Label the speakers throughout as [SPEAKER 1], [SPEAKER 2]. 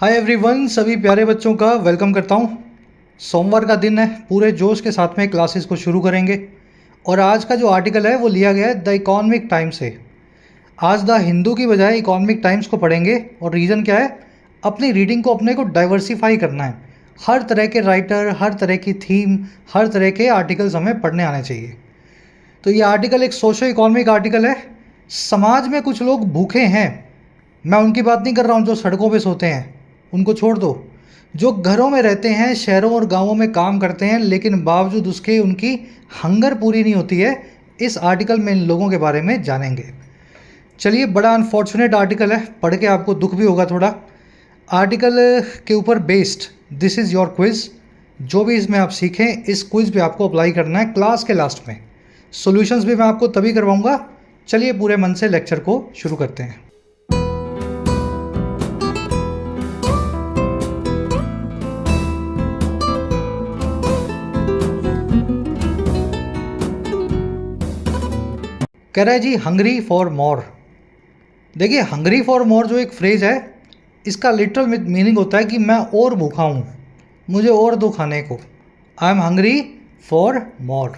[SPEAKER 1] Hi everyone, सभी प्यारे बच्चों का वेलकम करता हूँ। सोमवार का दिन है, पूरे जोश के साथ में क्लासेस को शुरू करेंगे। और आज का जो आर्टिकल है वो लिया गया है द इकोनॉमिक टाइम्स से। आज द हिंदू की बजाय इकोनॉमिक टाइम्स को पढ़ेंगे। और रीज़न क्या है? अपनी रीडिंग को अपने को डाइवर्सिफाई करना है। हर तरह के राइटर, हर तरह की थीम, हर तरह के आर्टिकल्स हमें पढ़ने आने चाहिए। तो ये आर्टिकल एक सोशो इकोनॉमिक आर्टिकल है। समाज में कुछ लोग भूखे हैं। मैं उनकी बात नहीं कर रहा हूँ जो सड़कों पे सोते हैं, उनको छोड़ दो। जो घरों में रहते हैं, शहरों और गांवों में काम करते हैं, लेकिन बावजूद उसके उनकी हंगर पूरी नहीं होती है। इस आर्टिकल में इन लोगों के बारे में जानेंगे। चलिए, बड़ा अनफॉर्चुनेट आर्टिकल है, पढ़ के आपको दुख भी होगा थोड़ा। आर्टिकल के ऊपर based this is your quiz. जो भी इसमें आप सीखें, इस क्विज़ पे आपको अप्लाई करना है क्लास के लास्ट में। सॉल्यूशंस भी मैं आपको तभी करवाऊंगा। चलिए, पूरे मन से लेक्चर को शुरू करते हैं। कह रहा है जी, हंग्री फॉर मोर। देखिए, हंग्री फॉर मोर जो एक फ्रेज है, इसका लिटरल मीनिंग होता है कि मैं और भूखा हूँ, मुझे और दो खाने को। आई एम हंग्री फॉर मोर।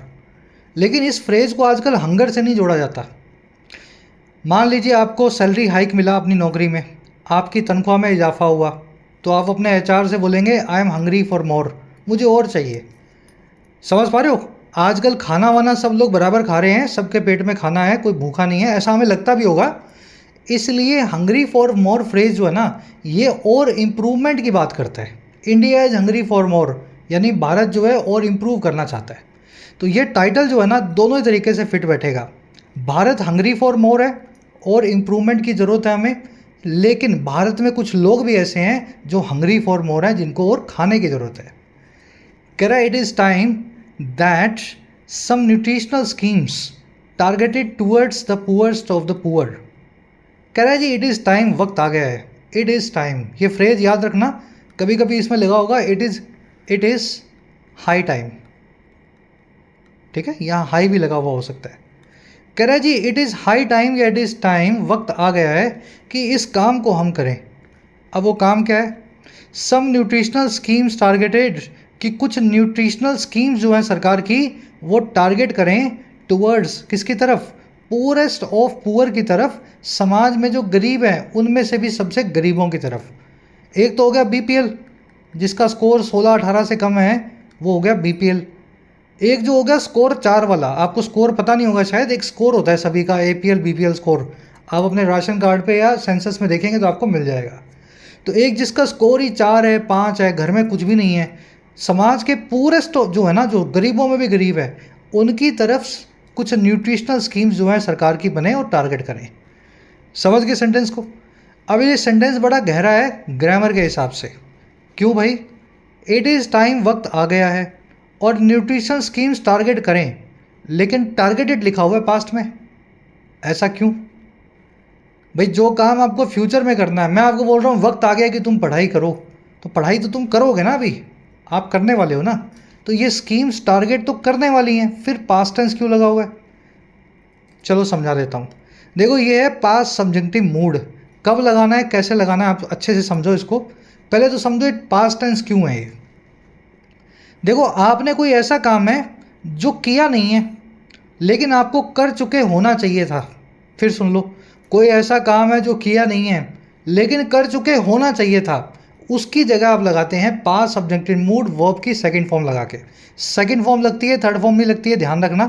[SPEAKER 1] लेकिन इस फ्रेज को आजकल हंगर से नहीं जोड़ा जाता। मान लीजिए आपको सैलरी हाइक मिला अपनी नौकरी में, आपकी तनख्वाह में इजाफा हुआ, तो आप अपने एचआर से बोलेंगे आई एम हंग्री फॉर मोर, मुझे और चाहिए। समझ पा रहे हो? आजकल खाना वाना सब लोग बराबर खा रहे हैं, सबके पेट में खाना है, कोई भूखा नहीं है, ऐसा हमें लगता भी होगा। इसलिए हंग्री फॉर मोर फ्रेज जो है ना, ये और इम्प्रूवमेंट की बात करता है। इंडिया इज हंग्री फॉर मोर, यानी भारत जो है और इम्प्रूव करना चाहता है। तो ये टाइटल जो है ना, दोनों ही तरीके से फिट बैठेगा। भारत हंग्री फॉर मोर है और इम्प्रूवमेंट की ज़रूरत है हमें, लेकिन भारत में कुछ लोग भी ऐसे हैं जो हंग्री फॉर मोर हैं, जिनको और खाने की ज़रूरत है। कह रहा है it is time that some nutritional schemes targeted towards the poorest of the poor। कह रहा है जी, इट इज़ टाइम, वक्त आ गया है। इट इज़ टाइम, ये फ्रेज याद रखना, कभी कभी इसमें लगा होगा इट इज़ हाई टाइम। ठीक है, यहाँ हाई भी लगा हुआ हो सकता है। कह रहा है जी, इट इज़ हाई टाइम या इट इज़ टाइम, वक्त आ गया है कि इस काम को हम करें। अब वो काम क्या है? सम न्यूट्रिशनल स्कीम्स टारगेटेड, कि कुछ न्यूट्रिशनल स्कीम्स जो हैं सरकार की, वो टारगेट करें टुवर्ड्स किसकी तरफ? पुअरेस्ट ऑफ पुअर की तरफ। समाज में जो गरीब हैं उनमें से भी सबसे गरीबों की तरफ। एक तो हो गया बीपीएल, जिसका स्कोर 16-18 से कम है, वो हो गया बीपीएल। एक जो हो गया स्कोर 4 वाला, आपको स्कोर पता नहीं होगा शायद, एक स्कोर होता है सभी का, एपीएल बीपीएल स्कोर। आप अपने राशन कार्ड पे या सेंसस में देखेंगे तो आपको मिल जाएगा। तो एक जिसका स्कोर ही 4 है, 5 है, घर में कुछ भी नहीं है, समाज के पूरे जो है ना, जो गरीबों में भी गरीब है, उनकी तरफ कुछ न्यूट्रिशनल स्कीम्स जो है सरकार की बने और टारगेट करें। समझ गए सेंटेंस को? अब ये सेंटेंस बड़ा गहरा है ग्रामर के हिसाब से। क्यों भाई? इट इज़ टाइम, वक्त आ गया है, और न्यूट्रिशनल स्कीम्स टारगेट करें, लेकिन टारगेटेड लिखा हुआ है पास्ट में। ऐसा क्यों भाई? जो काम आपको फ्यूचर में करना है, मैं आपको बोल रहा हूँ वक्त आ गया कि तुम पढ़ाई करो, तो पढ़ाई तो तुम करोगे ना, अभी आप करने वाले हो ना। तो ये स्कीम्स टारगेट तो करने वाली हैं, फिर पास्ट टेंस क्यों लगा हुआ है? चलो समझा देता हूँ। देखो, ये है पास्ट सब्जेक्टिव मूड। कब लगाना है, कैसे लगाना है, आप अच्छे से समझो इसको। पहले तो समझो पास्ट टेंस क्यों है ये। देखो, आपने कोई ऐसा काम है जो किया नहीं है, लेकिन आपको कर चुके होना चाहिए था। फिर सुन लो, कोई ऐसा काम है जो किया नहीं है लेकिन कर चुके होना चाहिए था, उसकी जगह आप लगाते हैं पास्ट सब्जेक्टिव मूड वर्ब की सेकंड फॉर्म लगा के। सेकंड फॉर्म लगती है, थर्ड फॉर्म नहीं लगती है, ध्यान रखना।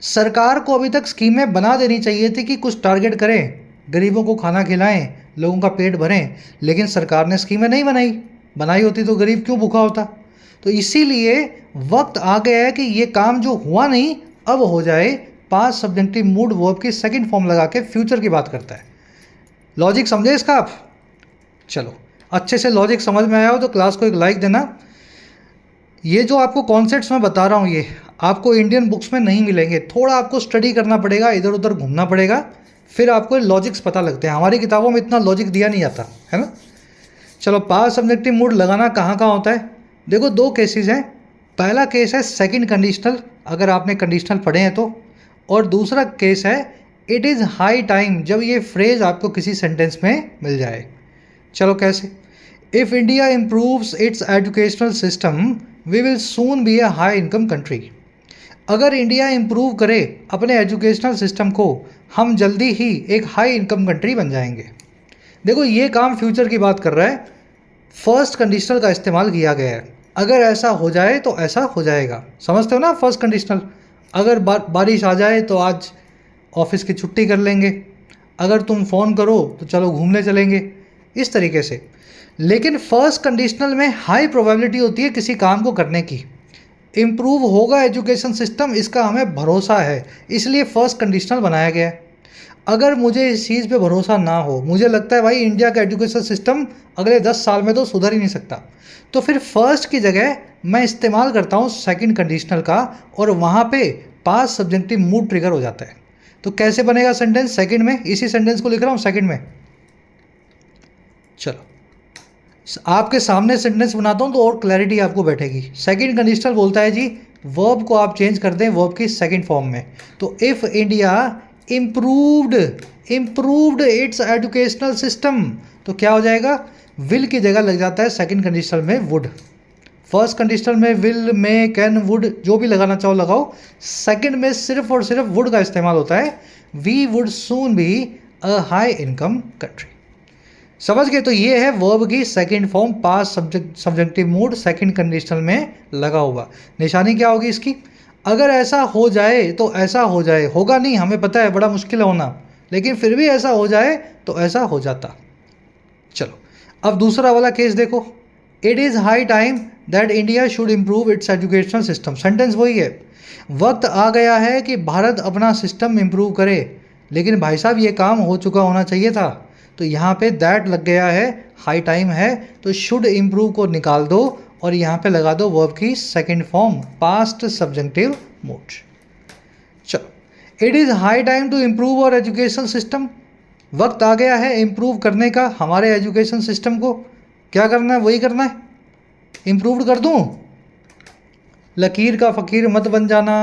[SPEAKER 1] सरकार को अभी तक स्कीमें बना देनी चाहिए थी कि कुछ टारगेट करें, गरीबों को खाना खिलाएं, लोगों का पेट भरें, लेकिन सरकार ने स्कीमें नहीं बनाई होती तो गरीब क्यों भूखा होता? तो इसीलिए वक्त आ गया है कि ये काम जो हुआ नहीं अब हो जाए। पास्ट सब्जेक्टिव मूड वर्ब की सेकंड फॉर्म लगा के फ्यूचर की बात करता है। लॉजिक समझे इसका आप? चलो, अच्छे से लॉजिक समझ में आया हो तो क्लास को एक लाइक देना। ये जो आपको कॉन्सेप्ट्स मैं बता रहा हूँ, ये आपको इंडियन बुक्स में नहीं मिलेंगे, थोड़ा आपको स्टडी करना पड़ेगा, इधर उधर घूमना पड़ेगा, फिर आपको लॉजिक्स पता लगते हैं। हमारी किताबों में इतना लॉजिक दिया नहीं जाता है ना। चलो, पास्ट सब्जेक्टिव मूड लगाना कहाँ कहाँ होता है? देखो, दो केसेस हैं। पहला केस है सेकंड कंडीशनल, अगर आपने कंडीशनल पढ़े हैं तो, और दूसरा केस है इट इज़ हाई टाइम, जब ये फ्रेज आपको किसी सेंटेंस में मिल जाए। चलो कैसे? If India improves its educational system we will soon be a high income country. अगर इंडिया इम्प्रूव करे अपने एजुकेशनल सिस्टम को, हम जल्दी ही एक हाई इनकम कंट्री बन जाएंगे। देखो ये काम फ्यूचर की बात कर रहा है, फर्स्ट कंडीशनल का इस्तेमाल किया गया है। अगर ऐसा हो जाए तो ऐसा हो जाएगा, समझते हो ना? फर्स्ट कंडीशनल, अगर बारिश आ जाए तो आज ऑफिस की छुट्टी कर लेंगे, अगर तुम फ़ोन करो तो चलो घूमने चलेंगे, इस तरीके से। लेकिन फर्स्ट कंडीशनल में हाई प्रोबेबिलिटी होती है किसी काम को करने की। इम्प्रूव होगा एजुकेशन सिस्टम, इसका हमें भरोसा है, इसलिए फर्स्ट कंडीशनल बनाया गया है। अगर मुझे इस चीज़ पे भरोसा ना हो, मुझे लगता है भाई इंडिया का एजुकेशन सिस्टम अगले 10 साल में तो सुधर ही नहीं सकता, तो फिर फर्स्ट की जगह मैं इस्तेमाल करता हूँ सेकंड कंडीशनल का, और वहाँ पे पास सब्जेक्टिव मूड ट्रिगर हो जाता है। तो कैसे बनेगा सेंटेंस सेकंड में? इसी सेंटेंस को लिख रहा हूँ सेकंड में। चलो आपके सामने सेंटेंस बनाता हूँ तो और क्लैरिटी आपको बैठेगी। सेकंड कंडीशनल बोलता है जी, वर्ब को आप चेंज कर दें वर्ब की सेकंड फॉर्म में। तो if India improved it's educational system, तो क्या हो जाएगा? विल की जगह लग जाता है सेकंड कंडीशनल में वुड। फर्स्ट कंडीशनल में विल, मे, कैन, वुड जो भी लगाना चाहो लगाओ। सेकंड में सिर्फ और सिर्फ वुड का इस्तेमाल होता है। We would soon be a high income country. समझ गए? तो ये है वर्ब की second form, past subjunctive mood second conditional में लगा हुआ। निशानी क्या होगी इसकी? अगर ऐसा हो जाए तो ऐसा हो जाए, होगा नहीं हमें पता है, बड़ा मुश्किल है होना, लेकिन फिर भी ऐसा हो जाए तो ऐसा हो जाता। चलो अब दूसरा वाला केस देखो। It is high time that India should improve it's educational system. Sentence वही है, वक्त आ गया है कि भारत अपना सिस्टम इम्प्रूव करे, लेकिन भाई साहब ये काम हो चुका होना चाहिए था। तो यहाँ पे दैट लग गया है, हाई टाइम है, तो शुड इम्प्रूव को निकाल दो और यहाँ पे लगा दो वर्ब की second form, past subjective mood. चलो it is high time to improve our education system. वक्त आ गया है इम्प्रूव करने का हमारे एजुकेशन सिस्टम को। क्या करना है? वही करना है, इम्प्रूव कर दूँ। लकीर का फ़कीर मत बन जाना।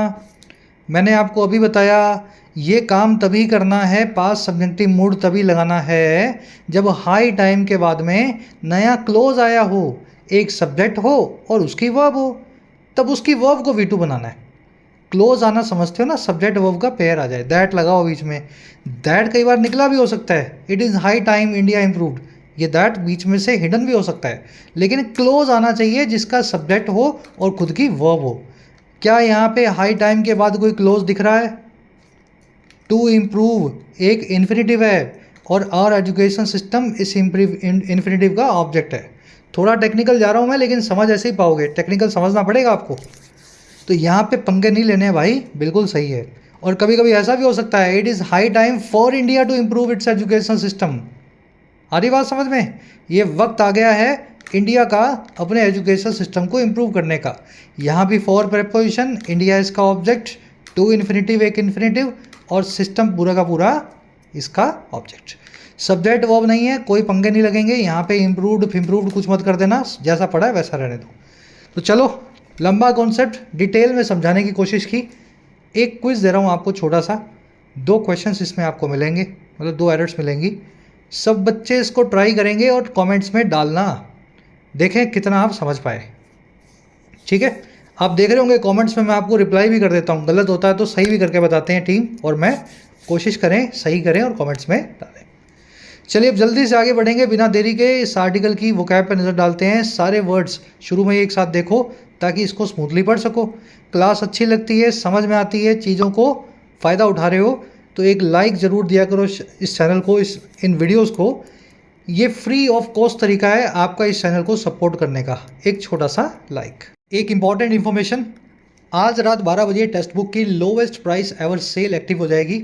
[SPEAKER 1] मैंने आपको अभी बताया ये काम तभी करना है, पास सब्जेक्टिव मूड तभी लगाना है जब हाई टाइम के बाद में नया क्लोज आया हो, एक सब्जेक्ट हो और उसकी वर्ब हो, तब उसकी वर्ब को V2 बनाना है। क्लोज आना समझते हो ना, सब्जेक्ट वर्ब का पेयर आ जाए, दैट लगाओ बीच में। दैट कई बार निकला भी हो सकता है, it is high time India improved, ये दैट बीच में से हिडन भी हो सकता है, लेकिन क्लोज आना चाहिए जिसका सब्जेक्ट हो और खुद की वर्ब हो। क्या यहाँ पे हाई टाइम के बाद कोई क्लोज दिख रहा है? टू इम्प्रूव एक इन्फिनेटिव है और आवर एजुकेशन सिस्टम इस इन्फिनेटिव का ऑब्जेक्ट है। थोड़ा टेक्निकल जा रहा हूँ मैं, लेकिन समझ ऐसे ही पाओगे, टेक्निकल समझना पड़ेगा आपको। तो यहाँ पे पंगे नहीं लेने भाई, बिल्कुल सही है। और कभी कभी ऐसा भी हो सकता है, it is high time for India to improve its education system. आ रही बात समझ में? ये वक्त आ गया है इंडिया का अपने एजुकेशन सिस्टम को इम्प्रूव करने का। यहाँ भी फॉर प्रेपोजिशन, इंडिया इसका ऑब्जेक्ट, टू इन्फिनेटिव एक इन्फिनेटिव, और सिस्टम पूरा का पूरा इसका ऑब्जेक्ट। सब्जेक्ट वर्ब नहीं है, कोई पंगे नहीं लगेंगे यहाँ पे। इम्प्रूव्ड कुछ मत कर देना, जैसा पढ़ा है वैसा रहने दो। तो चलो लंबा कॉन्सेप्ट डिटेल में समझाने की कोशिश की। एक क्विज दे रहा हूँ आपको छोटा सा, 2 क्वेश्चंस इसमें आपको मिलेंगे, मतलब 2 एरर्स मिलेंगी। सब बच्चे इसको ट्राई करेंगे और कमेंट्स में डालना, देखें कितना आप समझ पाए। ठीक है, आप देख रहे होंगे कमेंट्स में मैं आपको रिप्लाई भी कर देता हूँ, गलत होता है तो सही भी करके बताते हैं टीम, और मैं कोशिश करें सही करें और कमेंट्स में डालें। चलिए अब जल्दी से आगे बढ़ेंगे बिना देरी के। इस आर्टिकल की वोकैब पर नज़र डालते हैं। सारे वर्ड्स शुरू में एक साथ देखो ताकि इसको स्मूथली पढ़ सको। क्लास अच्छी लगती है, समझ में आती है, चीज़ों को फ़ायदा उठा रहे हो तो एक लाइक ज़रूर दिया करो इस चैनल को, इन वीडियोज़ को। ये फ्री ऑफ कॉस्ट तरीका है आपका इस चैनल को सपोर्ट करने का, एक छोटा सा लाइक। एक इम्पॉर्टेंट इन्फॉर्मेशन, आज रात 12 बजे टेक्स्ट बुक की lowest price ever sale active हो जाएगी।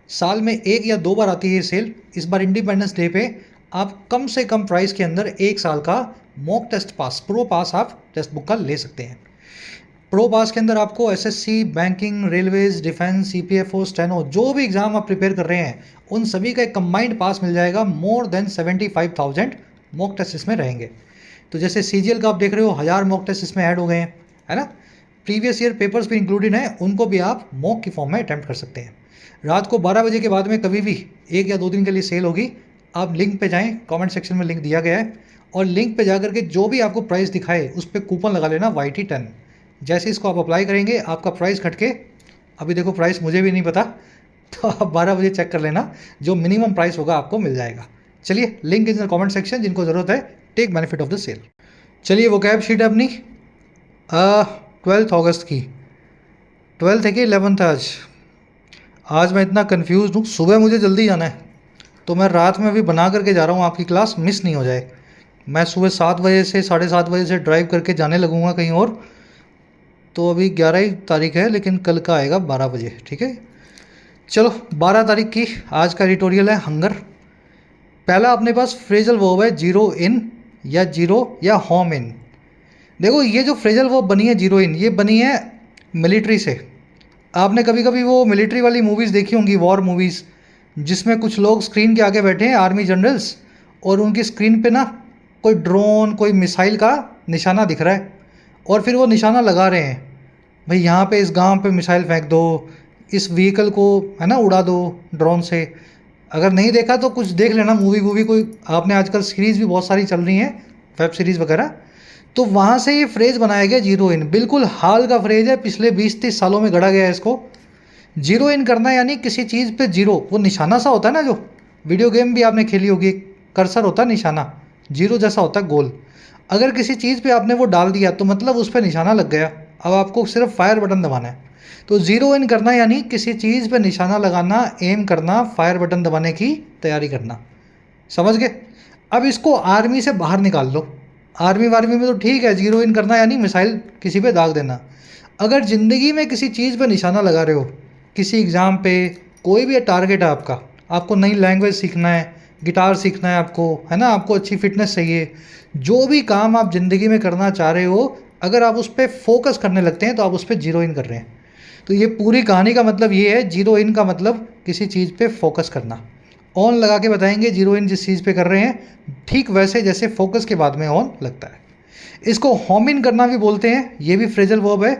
[SPEAKER 1] साल में 1 या 2 बार आती है ये सेल। इस बार इंडिपेंडेंस डे पे आप कम से कम प्राइस के अंदर 1 साल का मॉक टेस्ट पास, प्रो पास आप टेस्ट बुक का ले सकते हैं। प्रो पास के अंदर आपको SSC, banking, railways, defence, CPFO, steno, जो भी एग्जाम आप प्रिपेयर कर रहे हैं उन सभी का एक कंबाइंड पास मिल जाएगा। मोर देन 75,000 मॉक टेस्ट इसमें रहेंगे। तो जैसे सीजीएल का आप देख रहे हो 1000 मॉक टेस्ट इसमें ऐड हो गए हैं, है ना। प्रीवियस ईयर पेपर्स भी इंक्लूडेड हैं, उनको भी आप मॉक की फॉर्म में अटैम्प्ट कर सकते हैं। रात को 12 बजे के बाद में कभी भी 1 या 2 दिन के लिए सेल होगी। आप लिंक पे जाएं, कमेंट सेक्शन में लिंक दिया गया है, और लिंक पे जा करके जो भी आपको प्राइस दिखाए उस पर कूपन लगा लेना YT10। जैसे इसको आप अप्लाई करेंगे आपका प्राइस घट के, अभी देखो प्राइस मुझे भी नहीं पता, तो आप 12 बजे चेक कर लेना, जो मिनिमम प्राइस होगा आपको मिल जाएगा। चलिए, link in the comment section, जिनको ज़रूरत है take benefit of the sale. चलिए, वो कैब शीट है अपनी 12 अगस्त की। 12 है कि 11 आज मैं इतना कंफ्यूज हूँ। सुबह मुझे जल्दी जाना है, तो मैं रात में अभी बना करके जा रहा हूँ, आपकी क्लास मिस नहीं हो जाए। मैं सुबह 7 बजे से 7:30 बजे से ड्राइव करके जाने लगूँगा कहीं और। तो अभी 11 ही तारीख है, लेकिन कल का आएगा 12 बजे, ठीक है। चलो, 12 तारीख की आज का एडिटोरियल है हंगर। पहला अपने पास फ्रेजल वर्ब है जीरो इन, या जीरो या होम इन। देखो, ये जो फ्रेजल वर्ब बनी है जीरो इन, ये बनी है मिलिट्री से। आपने कभी कभी वो मिलिट्री वाली मूवीज़ देखी होंगी, वॉर मूवीज़, जिसमें कुछ लोग स्क्रीन के आगे बैठे हैं, आर्मी जनरल्स, और उनकी स्क्रीन पे ना कोई ड्रोन, कोई मिसाइल का निशाना दिख रहा है, और फिर वो निशाना लगा रहे हैं, भाई यहाँ पे इस गांव पे मिसाइल फेंक दो, इस व्हीकल को है ना उड़ा दो ड्रोन से। अगर नहीं देखा तो कुछ देख लेना, मूवी कोई आपने, आजकल सीरीज़ भी बहुत सारी चल रही हैं, वेब सीरीज़ वगैरह, तो वहाँ से ये फ्रेज़ बनाया गया जीरो इन। बिल्कुल हाल का फ्रेज़ है, पिछले 20-30 सालों में गढ़ा गया है इसको। जीरो इन करना यानी किसी चीज़ पे जीरो, वो निशाना सा होता है ना, जो वीडियो गेम भी आपने खेली होगी, कर्सर होता है निशाना, जीरो जैसा होता है गोल। अगर किसी चीज़ पे आपने वो डाल दिया तो मतलब उस पर निशाना लग गया, अब आपको सिर्फ फायर बटन दबाना है। तो जीरो इन करना यानी किसी चीज़ पे निशाना लगाना, एम करना, फायर बटन दबाने की तैयारी करना। समझ गए? अब इसको आर्मी से बाहर निकाल लो। आर्मी वार्मी में तो ठीक है, जीरो इन करना यानी मिसाइल किसी पे दाग देना। अगर ज़िंदगी में किसी चीज़ पे निशाना लगा रहे हो, किसी एग्ज़ाम पे, कोई भी टारगेट है आपका, आपको नई लैंग्वेज सीखना है, गिटार सीखना है आपको, है ना, आपको अच्छी फिटनेस चाहिए, जो भी काम आप ज़िंदगी में करना चाह रहे हो, अगर आप उस पर फोकस करने लगते हैं तो आप उस पर जीरो इन कर रहे हैं। तो ये पूरी कहानी का मतलब ये है, जीरो इन का मतलब किसी चीज़ पे फोकस करना। ऑन लगा के बताएंगे जीरो इन जिस चीज़ पे कर रहे हैं, ठीक वैसे जैसे फोकस के बाद में ऑन लगता है। इसको होम इन करना भी बोलते हैं, ये भी फ्रेजल वर्ब है,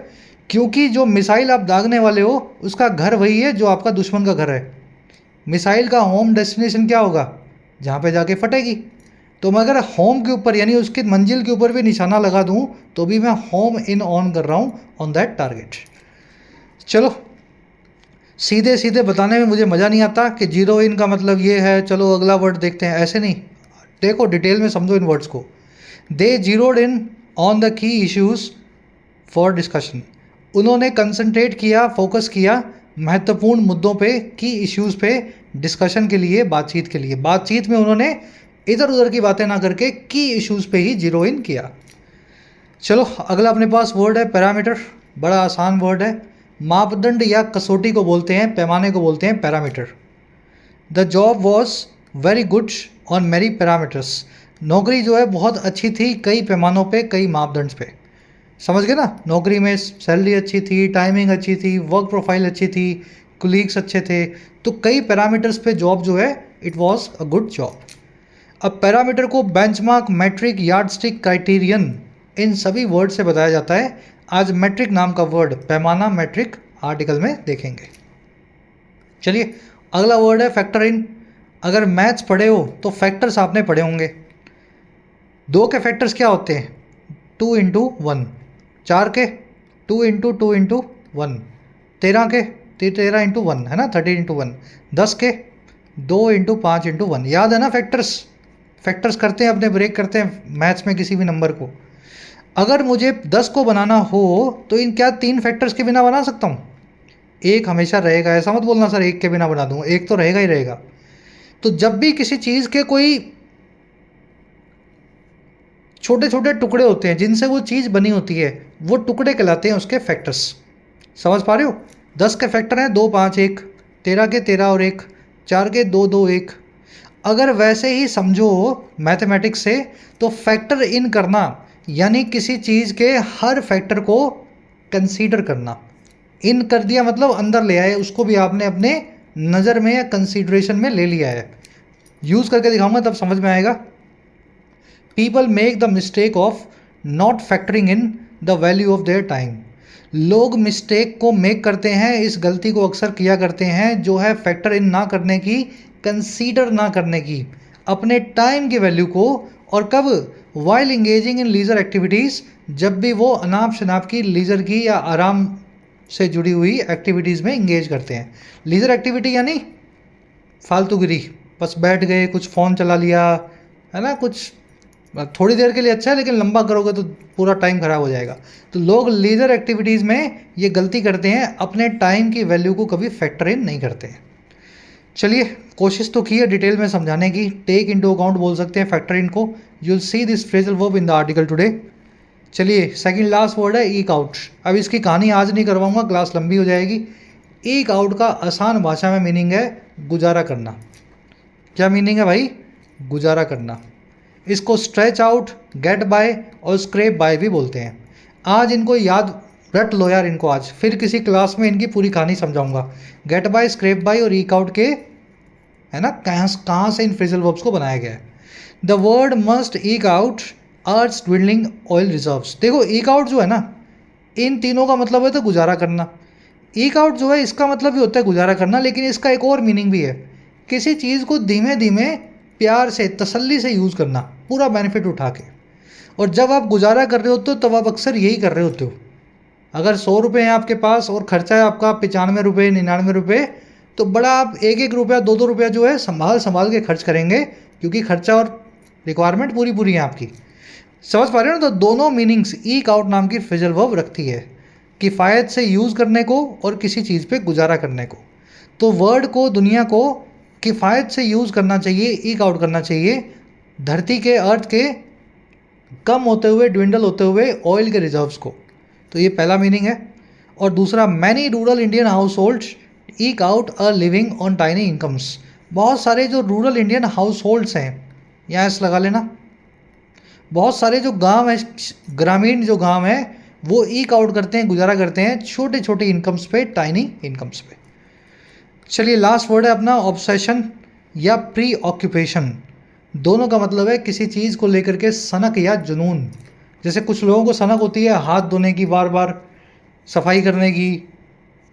[SPEAKER 1] क्योंकि जो मिसाइल आप दागने वाले हो उसका घर वही है जो आपका दुश्मन का घर है। मिसाइल का होम डेस्टिनेशन क्या होगा? जहाँ पे जाके फटेगी। तो मैं अगर होम के ऊपर यानी उसकी मंजिल के ऊपर भी निशाना लगा दूँ तो भी मैं होम इन ऑन कर रहा हूँ ऑन दैट टारगेट। चलो, सीधे सीधे बताने में मुझे मज़ा नहीं आता कि जीरो इन का मतलब ये है, चलो अगला वर्ड देखते हैं, ऐसे नहीं। देखो, डिटेल में समझो इन वर्ड्स को। They zeroed in on the key issues for discussion. उन्होंने कंसंट्रेट किया, फोकस किया महत्वपूर्ण मुद्दों पे, की इश्यूज़ पे, डिस्कशन के लिए, बातचीत के लिए। बातचीत में उन्होंने इधर उधर की बातें ना करके की इश्यूज़ पे ही जीरो इन किया। चलो, अगला अपने पास वर्ड है पैरामीटर। बड़ा आसान वर्ड है। मापदंड या कसौटी को बोलते हैं, पैमाने को बोलते हैं parameter. The job was very good on many parameters. नौकरी जो है बहुत अच्छी थी कई पैमानों पे, कई मापदंड पे। समझ गए ना? नौकरी में सैलरी अच्छी थी, टाइमिंग अच्छी थी, वर्क प्रोफाइल अच्छी थी, कुलीग्स अच्छे थे, तो कई पैरामीटर्स पे जॉब जो है it was a good job. अब पैरामीटर को बेंचमार्क, मैट्रिक, यार्डस्टिक, क्राइटेरियन, इन सभी वर्ड से बताया जाता है। आज मैट्रिक नाम का वर्ड, पैमाना, मैट्रिक, आर्टिकल में देखेंगे। चलिए, अगला वर्ड है फैक्टर इन। अगर मैथ्स पढ़े हो तो फैक्टर्स आपने पढ़े होंगे। दो के फैक्टर्स क्या होते हैं? 2 इंटू 1। 4 के 2 इंटू 2 इंटू 1। 13 के 13 इंटू 1, है ना, 13 इंटू 1। 10 के 2 इंटू 5 इंटू 1। याद है ना फैक्टर्स? फैक्टर्स करते हैं अपने, ब्रेक करते हैं मैथ्स में किसी भी नंबर को। अगर मुझे 10 को बनाना हो तो इन क्या 3 फैक्टर्स के बिना बना सकता हूँ? एक हमेशा रहेगा, ऐसा मत बोलना सर एक के बिना बना दूँ, एक तो रहेगा ही रहेगा। तो जब भी किसी चीज़ के कोई छोटे छोटे टुकड़े होते हैं जिनसे वो चीज़ बनी होती है, वो टुकड़े कहलाते हैं उसके फैक्टर्स। समझ पा रहे हो? 10 के फैक्टर हैं 2, 5, 1। 13 के 13 और 1। 4 के 2, 2, 1। अगर वैसे ही समझो मैथमेटिक्स से, तो फैक्टर इन करना यानी किसी चीज़ के हर फैक्टर को कंसीडर करना। इन कर दिया मतलब अंदर ले आए, उसको भी आपने अपने नज़र में या कंसीडरेशन में ले लिया है। यूज़ करके दिखाऊंगा तब समझ में आएगा। People make the mistake of not factoring in the value of their time. लोग मिस्टेक को मेक करते हैं, इस गलती को अक्सर किया करते हैं, जो है फैक्टर इन ना करने की, कंसीडर ना करने की, अपने टाइम की वैल्यू को, और कब, while engaging in leisure activities, जब भी वो अनाप शनाप की लीजर की या आराम से जुड़ी हुई एक्टिविटीज़ में इंगेज करते हैं। लीजर एक्टिविटी यानी फालतूगिरी, बस बैठ गए, कुछ फ़ोन चला लिया, है ना, कुछ थोड़ी देर के लिए अच्छा है लेकिन लंबा करोगे तो पूरा टाइम ख़राब हो जाएगा। तो लोग लीजर एक्टिविटीज़ में ये गलती करते हैं, अपने टाइम की वैल्यू को कभी फैक्टर इन नहीं करते हैं। चलिए, कोशिश तो की है डिटेल में समझाने की। टेक इनटू अकाउंट बोल सकते हैं फैक्टर इन को। You will see this phrasal verb in the article today. चलिए, सेकंड लास्ट वर्ड है ईक आउट। अब इसकी कहानी आज नहीं करवाऊंगा, क्लास लंबी हो जाएगी। ईक आउट का आसान भाषा में मीनिंग है गुजारा करना। क्या मीनिंग है भाई? गुजारा करना। इसको स्ट्रेच आउट, गेट बाय और स्क्रैप बाय भी बोलते हैं। आज इनको याद रट लो यार, इनको आज फिर किसी क्लास में इनकी पूरी कहानी समझाऊंगा। गेट बाय, स्क्रैप बाय और ईक आउट के, है ना, कहाँ से इन फ्रेजल वर्ब्स को बनाया गया है। The word must ईक out earth dwindling oil reserves. देखो, ईक आउट जो है ना, इन तीनों का मतलब है तो गुजारा करना। ईक आउट जो है इसका मतलब भी होता है गुजारा करना, लेकिन इसका एक और मीनिंग भी है, किसी चीज़ को धीमे धीमे प्यार से, तसल्ली से यूज़ करना, पूरा बेनिफिट उठा के। और जब आप गुजारा कर रहे होते हो तब आप अक्सर यही कर रहे होते हो। अगर 100 रुपये हैं आपके पास और खर्चा है आपका 95 रुपये, 99 रुपये, तो बड़ा आप एक एक रुपया, दो दो रुपया जो है संभाल के खर्च करेंगे, क्योंकि खर्चा और रिक्वायरमेंट पूरी पूरी है आपकी। समझ पा रहे हो ना? तो दोनों मीनिंग्स ईक आउट नाम की फ्रेजल वर्ब रखती है, किफ़ायत से यूज़ करने को और किसी चीज़ पे गुजारा करने को। तो वर्ड को, दुनिया को किफ़ायत से यूज़ करना चाहिए, ईक आउट करना चाहिए, धरती के, अर्थ के कम होते हुए, ड्विंडल होते हुए ऑयल के रिजर्व्स को। तो ये पहला मीनिंग है। और दूसरा, many rural Indian house holds ईक out a living on tiny incomes. बहुत सारे जो रूरल इंडियन हाउस होल्ड्स हैं, यहाँ एस लगा लेना, बहुत सारे जो गांव है, ग्रामीण जो गांव है, वो ईक आउट करते हैं, गुजारा करते हैं छोटे छोटे इनकम्स पे, टाइनी इनकम्स पे। चलिए, लास्ट वर्ड है अपना ऑब्सेशन या प्री ऑक्यूपेशन। दोनों का मतलब है किसी चीज़ को लेकर के सनक या जुनून। जैसे कुछ लोगों को सनक होती है हाथ धोने की, बार बार सफाई करने की,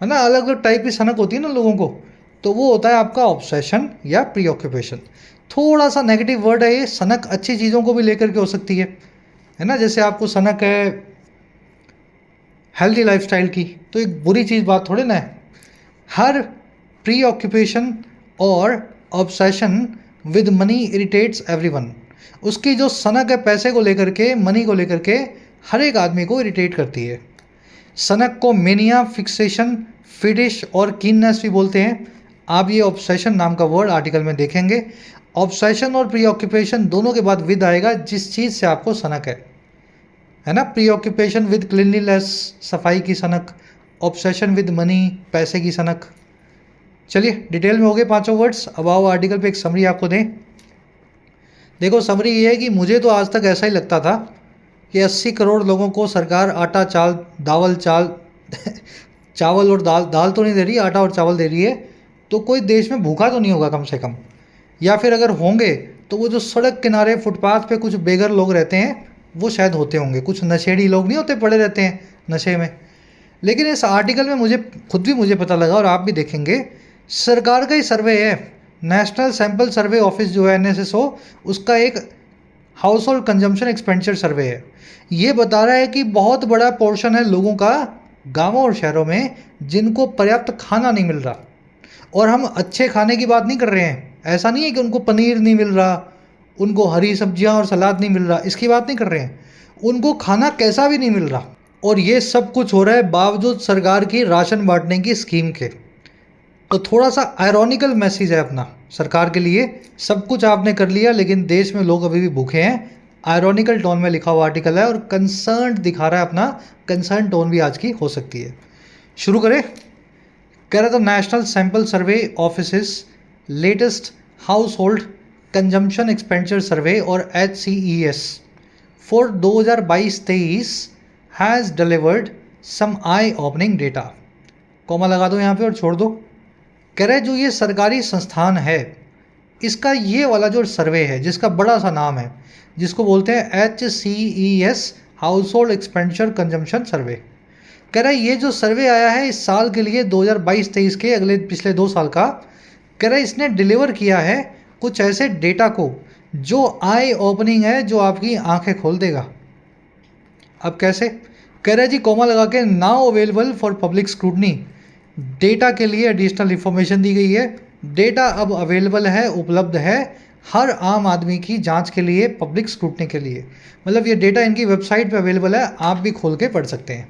[SPEAKER 1] है ना, अलग अलग टाइप की सनक होती है ना लोगों को, तो वो होता है आपका ऑब्सेशन या प्री ऑक्यूपेशन। थोड़ा सा नेगेटिव वर्ड है ये। सनक अच्छी चीज़ों को भी लेकर के हो सकती है ना, जैसे आपको सनक है हेल्दी लाइफस्टाइल की, तो एक बुरी चीज़ बात थोड़ी ना है। हर प्री ऑक्यूपेशन और obsession with money irritates everyone. उसकी जो सनक है पैसे को लेकर के, मनी को लेकर के, हर एक आदमी को इरिटेट करती है। सनक को मेनिया, फिक्सेशन, फिटिश और कीननेस भी बोलते हैं। आप ये ऑब्सेशन नाम का वर्ड आर्टिकल में देखेंगे। ऑब्सेशन और प्री ऑक्यूपेशन दोनों के बाद विद आएगा, जिस चीज़ से आपको सनक है ना। प्री ऑक्यूपेशन विद क्लिनलीनेस, सफाई की सनक। ऑब्सेशन विद मनी, पैसे की सनक। चलिए, डिटेल में हो गए पांचों वर्ड्स। अब आओ आर्टिकल पे एक समरी आपको दें। देखो, समरी ये है कि मुझे तो आज तक ऐसा ही लगता था कि 80 करोड़ लोगों को सरकार आटा, चावल और दाल तो नहीं दे रही, आटा और चावल दे रही है, तो कोई देश में भूखा तो नहीं होगा कम से कम। या फिर अगर होंगे तो वो जो सड़क किनारे, फुटपाथ पे कुछ बेघर लोग रहते हैं, वो शायद होते होंगे। कुछ नशेड़ी लोग नहीं होते, पड़े रहते हैं नशे में। लेकिन इस आर्टिकल में मुझे पता लगा, और आप भी देखेंगे, सरकार का ही सर्वे है, नेशनल सैंपल सर्वे ऑफिस जो है NSSO, उसका एक हाउस होल्ड कंजम्पशन एक्सपेंडिचर सर्वे है। ये बता रहा है कि बहुत बड़ा पोर्शन है लोगों का गांवों और शहरों में जिनको पर्याप्त खाना नहीं मिल रहा। और हम अच्छे खाने की बात नहीं कर रहे हैं, ऐसा नहीं है कि उनको पनीर नहीं मिल रहा, उनको हरी सब्जियां और सलाद नहीं मिल रहा, इसकी बात नहीं कर रहे हैं। उनको खाना कैसा भी नहीं मिल रहा, और ये सब कुछ हो रहा है बावजूद सरकार की राशन बांटने की स्कीम के। तो थोड़ा सा आयरॉनिकल मैसेज है अपना सरकार के लिए। सब कुछ आपने कर लिया लेकिन देश में लोग अभी भी भूखे हैं। आयरॉनिकल टोन में लिखा हुआ आर्टिकल है और कंसर्न दिखा रहा है अपना। कंसर्न टोन भी आज की हो सकती है। शुरू करें। कह रहा था, national sample survey office latest household consumption expenditure survey और HCES for 2022-23 has delivered some eye opening data. Comma लगा दो यहाँ पे और छोड़ दो। कह रहे जो ये सरकारी संस्थान है, इसका ये वाला जो सर्वे है, जिसका बड़ा सा नाम है, जिसको बोलते हैं HCES household expenditure consumption survey. कह रहा है ये जो सर्वे आया है इस साल के लिए 2022-23 के, अगले पिछले 2 साल का, कह रहा है इसने डिलीवर किया है कुछ ऐसे डेटा को जो आई ओपनिंग है, जो आपकी आंखें खोल देगा। अब कैसे? कह रहे जी कोमा लगा के now available for public scrutiny, data के लिए एडिशनल इंफॉर्मेशन दी गई है। डेटा अब अवेलेबल है, उपलब्ध है हर आम आदमी की जांच के लिए, पब्लिक स्क्रूटनी के लिए। मतलब ये डेटा इनकी वेबसाइट पे अवेलेबल है, आप भी खोल के पढ़ सकते हैं।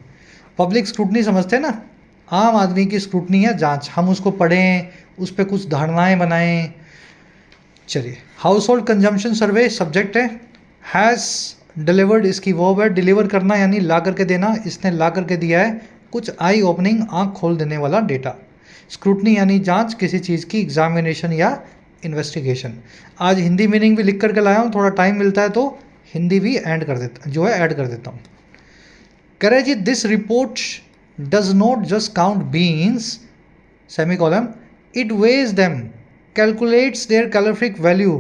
[SPEAKER 1] पब्लिक स्क्रूटनी समझते हैं ना, आम आदमी की स्क्रूटनी है, जांच, हम उसको पढ़ें, उस पर कुछ धारणाएं बनाएं। चलिए, house hold consumption survey subject has delivered, इसकी वर्ब है डिलीवर करना यानी ला करके देना, इसने ला करके दिया है कुछ आई ओपनिंग, आंख खोल देने वाला डेटा। स्क्रूटनी यानी जांच किसी चीज़ की, एग्जामिनेशन या इन्वेस्टिगेशन। आज हिंदी मीनिंग भी लिख करके लाया हूँ, थोड़ा टाइम मिलता है तो हिंदी भी ऐड कर देता हूँ। कह रहे जी this report does not just count beans semicolon, it weighs them, calculates their calorific value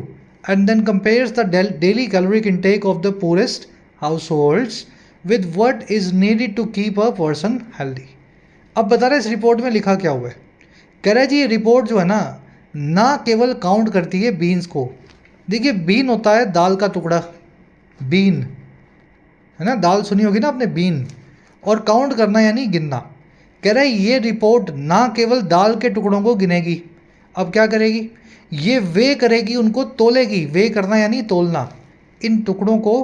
[SPEAKER 1] and then compares the daily caloric intake of the poorest households with what is needed to keep a person healthy। अब बता रहे इस report में लिखा क्या हुआ है। कह रहा है जी ये रिपोर्ट जो है ना केवल काउंट करती है बीन्स को। देखिए बीन होता है दाल का टुकड़ा, बीन है ना, दाल सुनी होगी ना आपने, बीन, और काउंट करना यानी गिनना। कह रहा है ये रिपोर्ट ना केवल दाल के टुकड़ों को गिनेगी, अब क्या करेगी, ये वे करेगी, उनको तोलेगी, वे करना यानी तोलना, इन टुकड़ों को,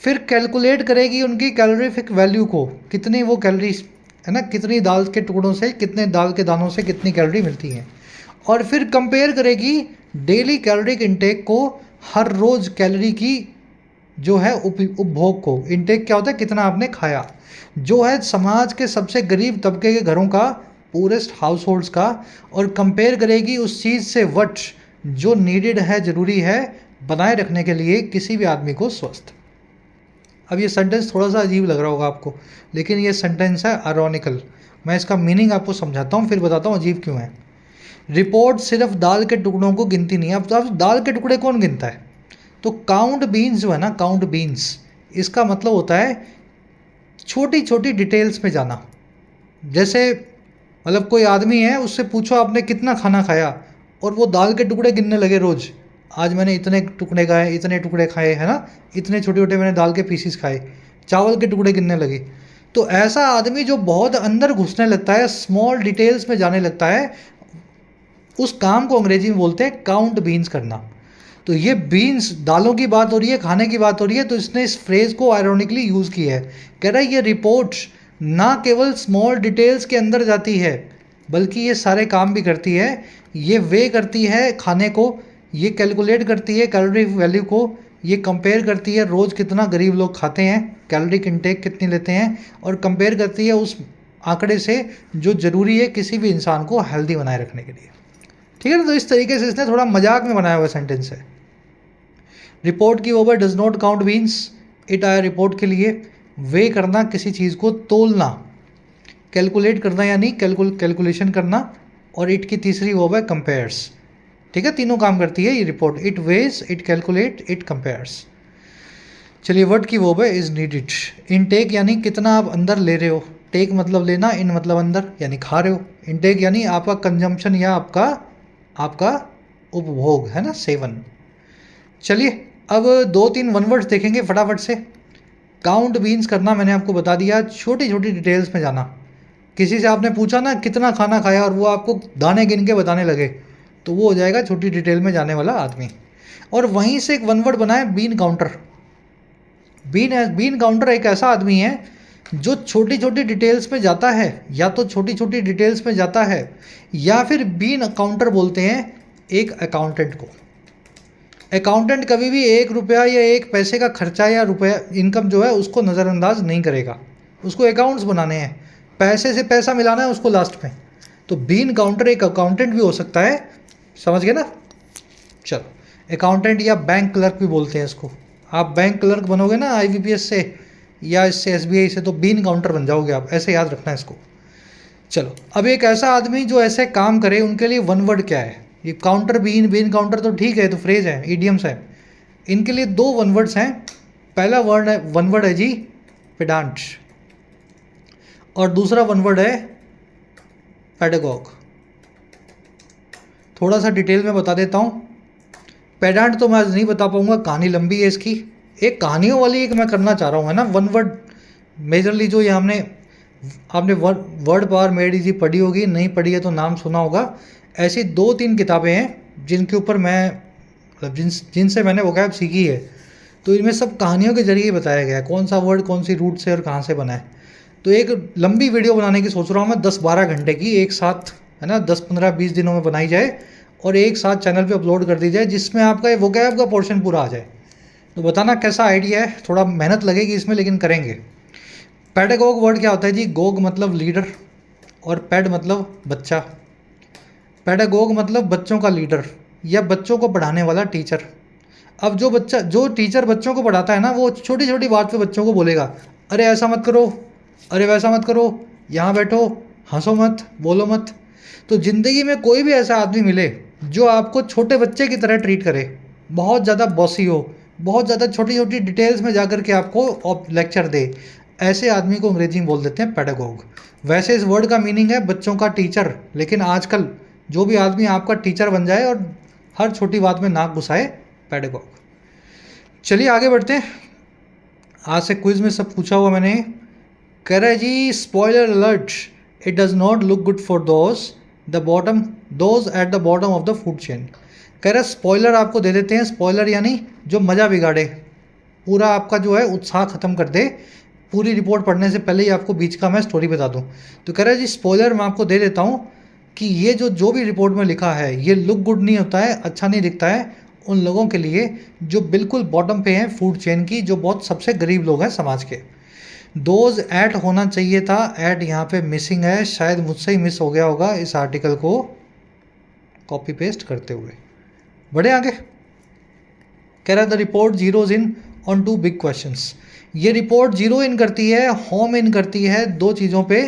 [SPEAKER 1] फिर कैलकुलेट करेगी उनकी कैलोरीफिक वैल्यू को, कितनी वो कैलोरीज है ना, कितनी दाल के टुकड़ों से, कितने दाल के दानों से कितनी कैलोरी मिलती हैं, और फिर कंपेयर करेगी डेली कैलोरिक इंटेक को, हर रोज़ कैलोरी की जो है उपभोग को। इंटेक क्या होता है, कितना आपने खाया, जो है समाज के सबसे गरीब तबके के घरों का, पूरेस्ट हाउस होल्ड्स का, और कंपेयर करेगी उस चीज़ से वट जो नीडेड है, ज़रूरी है बनाए रखने के लिए किसी भी आदमी को स्वस्थ। अब ये सेंटेंस थोड़ा सा अजीब लग रहा होगा आपको, लेकिन ये सेंटेंस है आयरॉनिकल। मैं इसका मीनिंग आपको समझाता हूँ, फिर बताता हूँ अजीब क्यों है। रिपोर्ट सिर्फ दाल के टुकड़ों को गिनती नहीं है। अब दाल के टुकड़े कौन गिनता है, तो काउंट बीन्स जो है ना, काउंट बीन्स, इसका मतलब होता है छोटी छोटी डिटेल्स में जाना। जैसे मतलब कोई आदमी है, उससे पूछो आपने कितना खाना खाया, और वो दाल के टुकड़े गिनने लगे रोज़, आज मैंने इतने टुकड़े खाए, इतने टुकड़े खाए, है ना, इतने छोटे छोटे मैंने दाल के पीसीस खाए, चावल के टुकड़े गिनने लगे। तो ऐसा आदमी जो बहुत अंदर घुसने लगता है, स्मॉल डिटेल्स में जाने लगता है, उस काम को अंग्रेजी में बोलते हैं काउंट बीन्स करना। तो ये बीन्स, दालों की बात हो रही है, खाने की बात हो रही है, तो इसने इस फ्रेज़ को आयरॉनिकली यूज़ किया है। कह रहा है ये रिपोर्ट ना केवल स्मॉल डिटेल्स के अंदर जाती है, बल्कि ये सारे काम भी करती है। ये वे करती है खाने को, ये कैलकुलेट करती है कैलोरी वैल्यू को, ये कंपेयर करती है रोज़ कितना गरीब लोग खाते हैं, कैलोरिक इंटेक कितनी लेते हैं, और कंपेयर करती है उस आंकड़े से जो ज़रूरी है किसी भी इंसान को हेल्दी बनाए रखने के लिए। ठीक है ना, तो इस तरीके से इसने थोड़ा मजाक में बनाया हुआ सेंटेंस है। रिपोर्ट की over does not count beans, it आया रिपोर्ट के लिए, वे करना किसी चीज़ को, तोलना, कैलकुलेट करना यानी कैलकुलेशन करना, और इट की तीसरी वर्ब है कंपेयर्स। ठीक है, तीनों काम करती है ये report, it weighs, it calculate, it compares. चलिए वर्ड की वर्ब है इज नीडेड। इनटेक यानी कितना आप अंदर ले रहे हो, टेक मतलब लेना, इन मतलब अंदर यानी खा रहे हो। इनटेक यानी आपका कंजम्पशन या आपका उपभोग, है ना, सेवन। चलिए अब 2-3 वन वर्ड्स देखेंगे फटाफट से। काउंट बीन्स करना मैंने आपको बता दिया, छोटी छोटी डिटेल्स में जाना। किसी से आपने पूछा ना कितना खाना खाया, और वो आपको दाने गिन के बताने लगे, तो वो हो जाएगा छोटी डिटेल में जाने वाला आदमी। और वहीं से एक वन वर्ड बना है बीन काउंटर। बीन काउंटर एक ऐसा आदमी है जो छोटी छोटी डिटेल्स में जाता है, या तो छोटी छोटी डिटेल्स में जाता है, या फिर बीन काउंटर बोलते हैं एक अकाउंटेंट को। अकाउंटेंट कभी भी 1 रुपया या 1 पैसे का खर्चा या रुपया इनकम जो है उसको नज़रअंदाज नहीं करेगा। उसको अकाउंट्स बनाने हैं, पैसे से पैसा मिलाना है उसको लास्ट में। तो बीन काउंटर एक अकाउंटेंट भी हो सकता है, समझ गए ना। चलो अकाउंटेंट या बैंक क्लर्क भी बोलते हैं इसको। आप बैंक क्लर्क बनोगे ना IBPS से या इससे SBI से, तो बीन काउंटर बन जाओगे आप, ऐसे याद रखना है इसको। चलो अब एक ऐसा आदमी जो ऐसे काम करे, उनके लिए वन वर्ड क्या है। ये काउंटर बीन काउंटर तो ठीक है, तो फ्रेज है, इडियम्स है। इनके लिए 2 वन वर्ड्स हैं। पहला वन वर्ड है जी पेडांट, और दूसरा वन वर्ड है पेडागॉग। थोड़ा सा डिटेल में बता देता हूँ। पेडांट तो मैं आज नहीं बता पाऊंगा, कहानी लंबी है इसकी। एक कहानियों वाली एक मैं करना चाह रहा हूँ, है ना, वन वर्ड मेजरली। जो ये आपने वर्ड पावर मेड इजी पढ़ी होगी, नहीं पढ़ी है तो नाम सुना होगा। ऐसी 2-3 किताबें हैं जिनके ऊपर मैं मतलब जिनसे मैंने वोकैब सीखी है। तो इनमें सब कहानियों के जरिए बताया गया है कौन सा वर्ड कौन सी रूट से और कहाँ से बना है। तो एक लंबी वीडियो बनाने की सोच रहा हूँ मैं, 10-12 घंटे की एक साथ, है ना, 10-15-20 दिनों में बनाई जाए और एक साथ चैनल पे अपलोड कर दी जाए, जिसमें आपका ये वोकैब का पोर्शन पूरा आ जाए। तो बताना कैसा आइडिया है। थोड़ा मेहनत लगेगी इसमें, लेकिन करेंगे। पैडागोग वर्ड क्या होता है जी? गोग मतलब लीडर और पैड मतलब बच्चा। पैडागोग मतलब बच्चों का लीडर या बच्चों को पढ़ाने वाला टीचर। अब जो टीचर बच्चों को पढ़ाता है ना, वो छोटी छोटी बात पे बच्चों को बोलेगा, अरे ऐसा मत करो, अरे वैसा मत करो, यहाँ बैठो, हंसो मत, बोलो मत। तो ज़िंदगी में कोई भी ऐसा आदमी मिले जो आपको छोटे बच्चे की तरह ट्रीट करे, बहुत ज़्यादा बॉसी हो, बहुत ज़्यादा छोटी छोटी डिटेल्स में जाकर के आपको लेक्चर दे, ऐसे आदमी को अंग्रेजी में बोल देते हैं पैडागोग। वैसे इस वर्ड का मीनिंग है बच्चों का टीचर, लेकिन आजकल जो भी आदमी आपका टीचर बन जाए और हर छोटी बात में नाक घुसाए, पैडागोग। चलिए आगे बढ़ते हैं। आज से क्विज में सब पूछा हुआ मैंने। कह रहा है जी, spoiler alert, it does not look good for those at the bottom of the food chain. कह रहा है स्पॉइलर आपको दे देते हैं। स्पॉइलर यानी जो मज़ा बिगाड़े, पूरा आपका जो है उत्साह ख़त्म कर दे। पूरी रिपोर्ट पढ़ने से पहले ही आपको बीच का मैं स्टोरी बता दूं। तो कह रहा है जी, स्पॉइलर मैं आपको दे देता हूं कि ये जो भी रिपोर्ट में लिखा है ये लुक गुड नहीं होता है, अच्छा नहीं दिखता है उन लोगों के लिए जो बिल्कुल बॉटम पे हैं फूड चेन की, जो बहुत सबसे गरीब लोग हैं समाज के। दोज एट होना चाहिए था, एट यहाँ पे मिसिंग है, शायद मुझसे ही मिस हो गया होगा इस आर्टिकल को कॉपी पेस्ट करते हुए। बढ़े आगे। कह रहा है the report zeros in on 2 big questions. ये रिपोर्ट जीरो इन करती है, होम इन करती है, 2 चीज़ों पे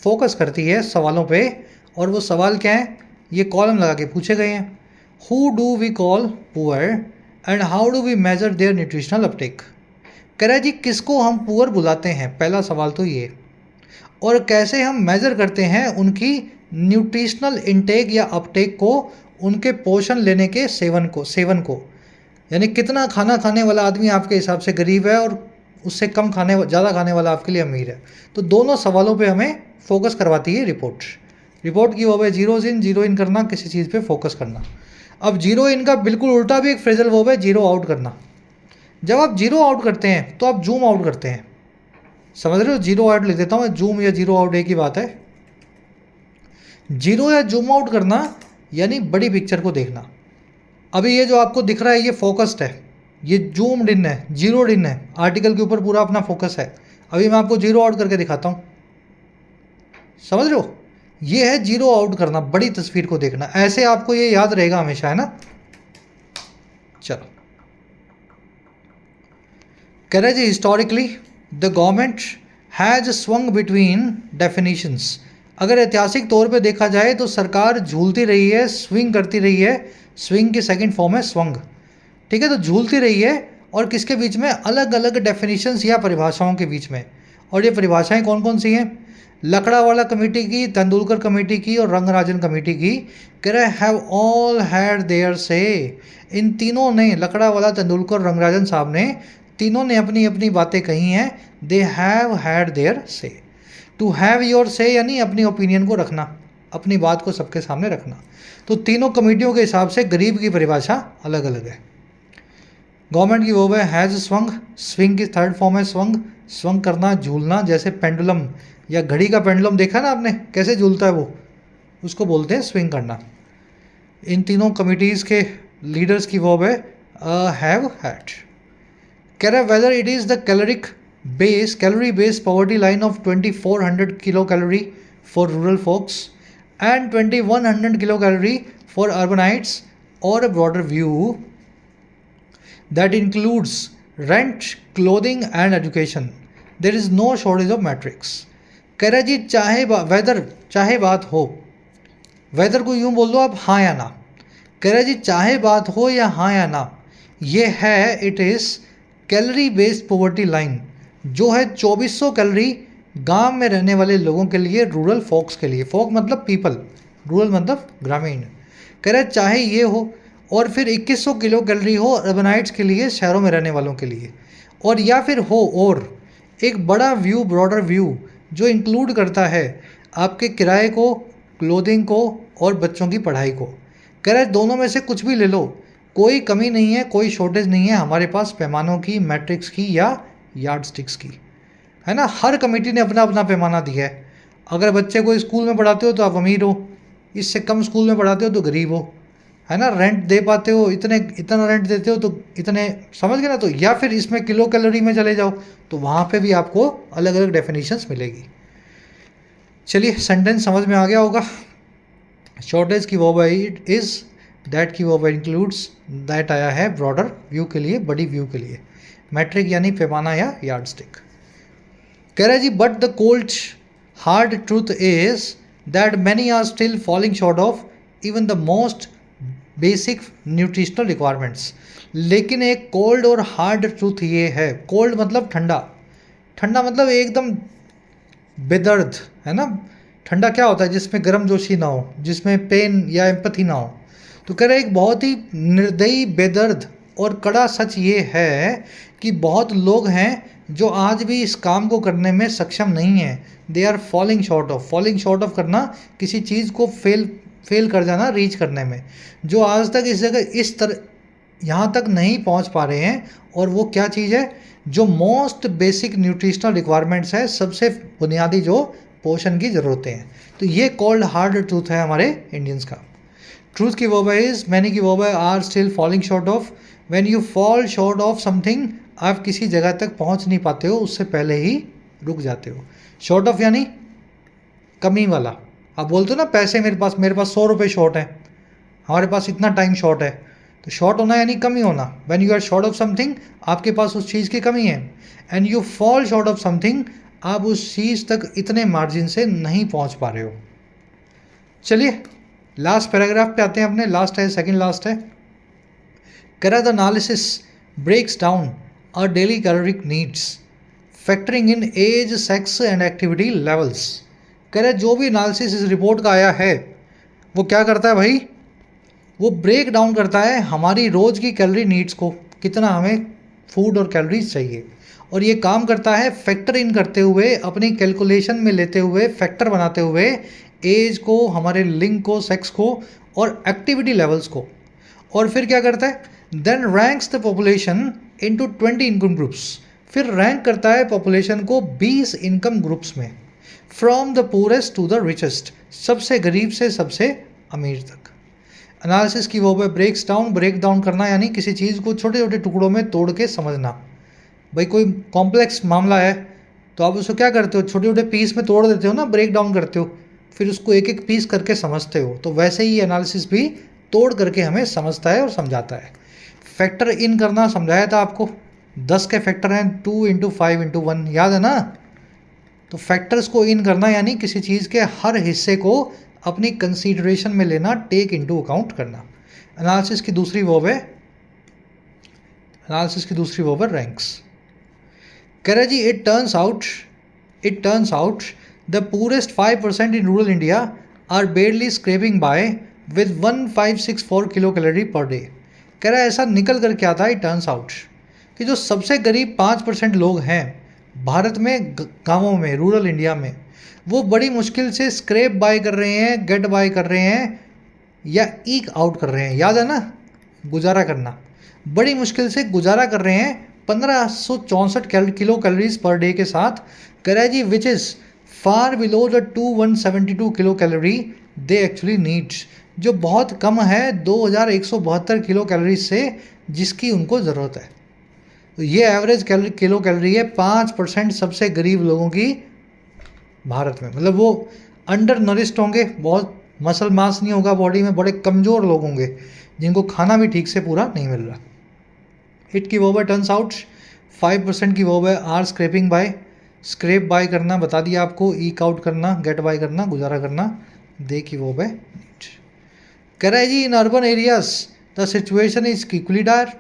[SPEAKER 1] फोकस करती है, सवालों पे। और वो सवाल क्या है, ये कॉलम लगा के पूछे गए हैं। Who do we call poor and how do we measure their nutritional uptake. कह रहा है जी, किसको हम पुअर बुलाते हैं, पहला सवाल तो ये, और कैसे हम मेज़र करते हैं उनकी न्यूट्रिशनल इंटेक या अपटेक को, उनके पोषण लेने के सेवन को। यानी कितना खाना खाने वाला आदमी आपके हिसाब से गरीब है और उससे ज़्यादा खाने वाला आपके लिए अमीर है। तो दोनों सवालों पे हमें फोकस करवाती है रिपोर्ट की वर्ब है जीरो इन करना, किसी चीज़ पे फोकस करना। अब जीरो इन का बिल्कुल उल्टा भी एक फ्रेजल वर्ब है, जीरो आउट करना। जब आप जीरो आउट करते हैं तो आप जूम आउट करते हैं, समझ रहे हो? जीरो आउट लिख देता हूँ मैं, जूम या जीरो आउट एक ही बात है। जीरो या जूम आउट करना यानी बड़ी पिक्चर को देखना। अभी ये जो आपको दिख रहा है ये फोकस्ड है, ये जूम्ड इन है, जीरोड इन है, आर्टिकल के ऊपर पूरा अपना फोकस है। अभी मैं आपको जीरो आउट करके दिखाता हूँ, समझ रहे हो? ये है जीरो आउट करना, बड़ी तस्वीर को देखना। ऐसे आपको ये याद रहेगा हमेशा, है ना। चलो, कह रहे जी, historically the government has swung between definitions. अगर ऐतिहासिक तौर पे देखा जाए तो सरकार झूलती रही है, स्विंग करती रही है। स्विंग की सेकंड फॉर्म है स्वंग, ठीक है। तो झूलती रही है, और किसके बीच में? अलग अलग डेफिनेशंस या परिभाषाओं के बीच में। और ये परिभाषाएं कौन कौन सी हैं? लकड़ावाला कमेटी की, तेंदुलकर कमेटी की और रंगराजन कमेटी की। कह रहे हैव ऑल हैड देयर से। इन तीनों ने, लकड़ावाला, तेंदुलकर, रंगराजन साहब ने, तीनों ने अपनी अपनी बातें कही हैं। दे हैव हैड देयर से। टू हैव योर से यानी अपनी ओपिनियन को रखना, अपनी बात को सबके सामने रखना। तो तीनों कमेटियों के हिसाब से गरीब की परिभाषा अलग अलग है। गवर्नमेंट की वो है हैज़ स्वंग, स्विंग की थर्ड फॉर्म है स्वंग। स्वंग करना, झूलना, जैसे पेंडुलम या घड़ी का पेंडुलम देखा ना आपने कैसे झूलता है, वो उसको बोलते हैं स्विंग करना। इन तीनों कमिटीज़ के लीडर्स की वो है हैव हैड। कह रहा है whether it is the calorie base poverty line of 2400 kilocalorie for rural folks and 2100 kilocalorie for urbanites, or a broader view that includes rent, clothing and education. There is no shortage of metrics. कह रहा जी, चाहे बात हो, weather को यूं बोल दो आप हाँ या ना। कह रहा जी, चाहे बात हो या हाँ या ना, ये है it is calorie based poverty line, जो है 2400 कैलोरी गांव में रहने वाले लोगों के लिए, रूरल फोक्स के लिए। फोक मतलब पीपल, रूरल मतलब ग्रामीण। कह रहे चाहे ये हो और फिर 2100 किलो कैलोरी हो अर्बनाइट्स के लिए, शहरों में रहने वालों के लिए, और या फिर हो और एक बड़ा व्यू, ब्रॉडर व्यू जो इंक्लूड करता है आपके किराए को, क्लोथिंग को और बच्चों की पढ़ाई को। कह रहे दोनों में से कुछ भी ले लो, कोई कमी नहीं है, कोई शॉर्टेज नहीं है हमारे पास पैमानों की, मैट्रिक्स की या यार्ड स्टिक्स की, है ना। हर कमेटी ने अपना अपना पैमाना दिया है। अगर बच्चे को स्कूल में पढ़ाते हो तो आप अमीर हो, इससे कम स्कूल में पढ़ाते हो तो गरीब हो, है ना। रेंट दे पाते हो इतना रेंट देते हो तो इतने, समझ गए ना। तो या फिर इसमें किलो कैलोरी में चले जाओ तो वहाँ पे भी आपको अलग अलग डेफिनेशंस मिलेगी। चलिए सेंटेंस समझ में आ गया होगा। शॉर्टेज की वो बाई इज दैट की वो बाई इंक्लूड्स, दैट आया है ब्रॉडर व्यू के लिए, बड़ी व्यू के लिए। मैट्रिक यानी पैमाना या यार्ड स्टिक। कह रहा है जी but the cold hard truth is that many are still falling short of even the most basic nutritional requirements. लेकिन एक कोल्ड और हार्ड ट्रूथ ये है, कोल्ड मतलब ठंडा, ठंडा मतलब एकदम बेदर्द, है ना। ठंडा क्या होता है? जिसमें गर्म जोशी ना हो, जिसमें पेन या एम्पथी ना हो। तो कह रहे एक बहुत ही निर्दयी, बेदर्द और कड़ा सच ये है कि बहुत लोग हैं जो आज भी इस काम को करने में सक्षम नहीं हैं। They are falling short of, falling short of करना किसी चीज़ को फेल कर जाना, रीच करने में, जो आज तक इस जगह इस तरह यहाँ तक नहीं पहुँच पा रहे हैं। और वो क्या चीज़ है? जो मोस्ट बेसिक न्यूट्रिशनल रिक्वायरमेंट्स है, सबसे बुनियादी जो पोषण की ज़रूरतें हैं। तो ये कोल्ड हार्ड ट्रूथ है हमारे इंडियंस का। ट्रूथ की वर्ब इज, मैनी की वर्ब है are still falling short of. When you fall short of something, आप किसी जगह तक पहुंच नहीं पाते हो, उससे पहले ही रुक जाते हो। शॉर्ट ऑफ यानी कमी वाला। आप बोलते हो ना पैसे मेरे पास 100 रुपये शॉर्ट है, हमारे पास इतना टाइम शॉर्ट है। तो शॉर्ट होना यानी कमी होना। When you are short of something, आपके पास उस चीज़ की कमी है। And you fall short of something, आप उस चीज़ तक इतने मार्जिन से नहीं पहुंच पा रहे हो। चलिए लास्ट पैराग्राफ पे आते हैं अपने, लास्ट है, सेकंड लास्ट है। करा the analysis breaks down our daily caloric needs factoring in age, sex and activity levels. कह रहे जो भी एनालिसिस इस रिपोर्ट का आया है वो क्या करता है भाई? वो ब्रेक डाउन करता है हमारी रोज़ की कैलोरी नीड्स को, कितना हमें फूड और कैलोरीज चाहिए। और ये काम करता है फैक्टर इन करते हुए, अपनी कैलकुलेशन में लेते हुए, फैक्टर बनाते हुए एज को, हमारे लिंग को, सेक्स को और एक्टिविटी लेवल्स को। और फिर क्या करता है? Then ranks the population into 20 income groups. फिर रैंक करता है पॉपुलेशन को 20 इनकम ग्रुप्स में, from the poorest to the richest, सबसे गरीब से सबसे अमीर तक। एनालिसिस की वो है ब्रेक्स डाउन, ब्रेक डाउन करना यानी किसी चीज़ को छोटे छोटे टुकड़ों में तोड़ के समझना। भाई कोई कॉम्प्लेक्स मामला है तो आप उसको क्या करते हो? छोटे छोटे पीस में तोड़ देते हो ना, ब्रेक डाउन करते हो, फिर उसको एक एक पीस करके समझते हो। तो वैसे ही एनालिसिस भी तोड़ करके हमें समझता है और समझाता है। फैक्टर इन करना समझाया था आपको, 10 के फैक्टर हैं, 2 इंटू 5 इंटू 1, याद है ना। तो फैक्टर्स को इन करना यानी किसी चीज़ के हर हिस्से को अपनी कंसीडरेशन में लेना, टेक इनटू अकाउंट करना। एनालिसिस की दूसरी वर्ब है, एनालिसिस की दूसरी वर्ब है रैंक्स। कह रहा जी it turns out the poorest 5% in rural India are barely scraping by with 1564 kilo calorie per day. कह रहा है ऐसा निकल कर क्या था, इट टर्न्स आउट कि जो सबसे करीब 5% लोग हैं भारत में, गांवों में, रूरल इंडिया में, वो बड़ी मुश्किल से स्क्रैप बाय कर रहे हैं, गेट बाय कर रहे हैं या ईक आउट कर रहे हैं। याद है ना, गुजारा करना, बड़ी मुश्किल से गुजारा कर रहे हैं 1564 किलो कैलोरीज पर डे के साथ। कह जी which is far below the 2172 kilo calorie they actually needs, जो बहुत कम है 2172 किलो कैलोरीज से जिसकी उनको ज़रूरत है। तो ये एवरेज किलो कैलोरी है 5% सबसे गरीब लोगों की भारत में। मतलब वो अंडर नरिश्ड होंगे, बहुत मसल मास नहीं होगा बॉडी में, बड़े कमज़ोर लोग होंगे जिनको खाना भी ठीक से पूरा नहीं मिल रहा। हिट की वर्ब है टर्न्स आउट, 5% की वर्ब है are scraping by, scrap by करना बता दिया आपको, ईक आउट करना, गेट बाय करना, गुजारा करना। दे की वर्ब है नीड। कह रहा है जी in urban areas the situation is equally dire.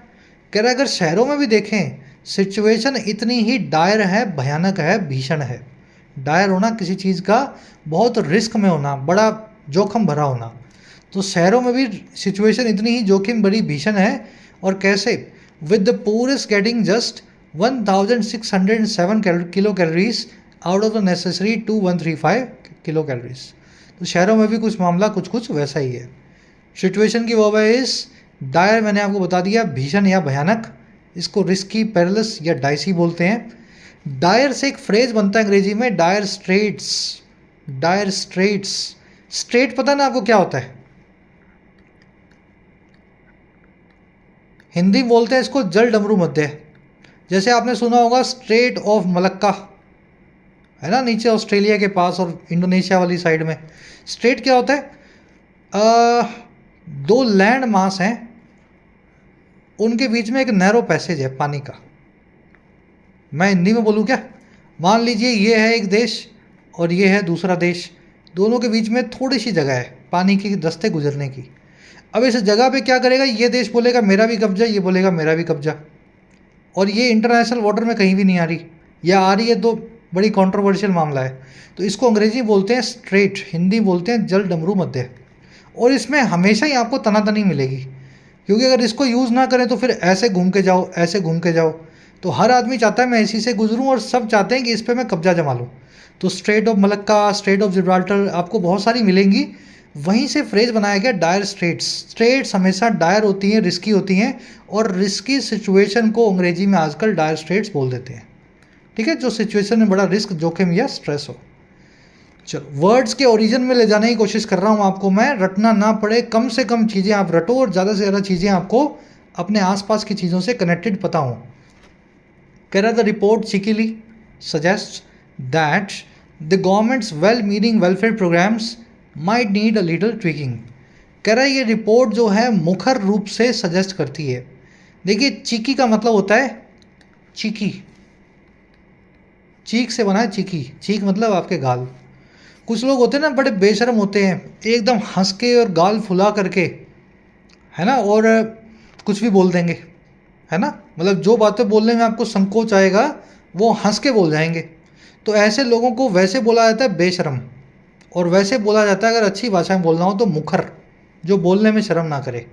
[SPEAKER 1] कह रहा है अगर शहरों में भी देखें सिचुएशन इतनी ही डायर है, भयानक है, भीषण है। डायर होना किसी चीज़ का बहुत रिस्क में होना, बड़ा जोखम भरा होना। तो शहरों में भी सिचुएशन इतनी ही जोखिम बड़ी भीषण है। और कैसे? With the purest getting just 1607 kilo calories out of the necessary 2135 kilo calories. तो शहरों में भी कुछ मामला कुछ वैसा ही है। सिचुएशन की वर्ब इज डायर, मैंने आपको बता दिया, भीषण या भयानक। इसको रिस्की, पेरिलस या डाइसी बोलते हैं। डायर से एक फ्रेज बनता है अंग्रेजी में, dire straits. Dire straits, strait पता ना आपको क्या होता है? हिंदी में बोलते हैं इसको जल डमरू मध्य। जैसे आपने सुना होगा स्ट्रेट ऑफ मलक्का, है ना, नीचे ऑस्ट्रेलिया के पास और इंडोनेशिया वाली साइड में। स्ट्रेट क्या होता है? दो लैंड मास हैं, उनके बीच में एक नैरो पैसेज है पानी का। मैं हिंदी में बोलूँ क्या? मान लीजिए ये है एक देश और ये है दूसरा देश, दोनों के बीच में थोड़ी सी जगह है पानी की रास्ते गुजरने की। अब इस जगह पे क्या करेगा? ये देश बोलेगा मेरा भी कब्जा, ये बोलेगा मेरा भी कब्जा, और ये इंटरनेशनल वाटर में कहीं भी नहीं आ रही, या आ रही है तो बड़ी कंट्रोवर्शियल मामला है। तो इसको अंग्रेजी बोलते हैं स्ट्रेट, हिंदी बोलते हैं जल डमरू मध्य। और इसमें हमेशा ही आपको तनातनी मिलेगी, क्योंकि अगर इसको यूज़ ना करें तो फिर ऐसे घूम के जाओ, ऐसे घूम के जाओ। तो हर आदमी चाहता है मैं इसी से गुजरूं और सब चाहते हैं कि इस पर मैं कब्जा जमा लूँ। तो straight of Malacca, straight of Gibraltar आपको बहुत सारी मिलेंगी। वहीं से फ्रेज बनाया गया डायर स्ट्रेट्स। स्ट्रेट्स हमेशा डायर होती हैं, रिस्की होती हैं, और रिस्की सिचुएशन को अंग्रेजी में आजकल डायर स्ट्रेट्स बोल देते हैं। ठीक है, जो सिचुएशन में बड़ा रिस्क, जोखिम या स्ट्रेस हो। चलो, वर्ड्स के ओरिजिन में ले जाने की कोशिश कर रहा हूँ आपको मैं, रटना ना पड़े, कम से कम चीज़ें आप रटो और ज़्यादा से ज़्यादा चीज़ें आपको अपने आसपास की चीज़ों से कनेक्टेड पता हो। कह रहा था report cheekily suggest that the government's well meaning welfare programmes might need a little tweaking. कह रहा है ये रिपोर्ट जो है मुखर रूप से सजेस्ट करती है। देखिए, चीकी का मतलब होता है चीकी, चीक से बना है चीकी, चीक मतलब आपके गाल। कुछ लोग होते हैं ना बड़े बेशर्म होते हैं, एकदम हंस के और गाल फुला करके, है ना, और कुछ भी बोल देंगे, है ना, मतलब जो बातें बोलने में आपको संकोच आएगा वो हंस के बोल जाएंगे। तो ऐसे लोगों को वैसे बोला जाता है बेशर्म, और वैसे बोला जाता है, अगर अच्छी भाषा में बोलना हो तो मुखर, जो बोलने में शर्म ना करे।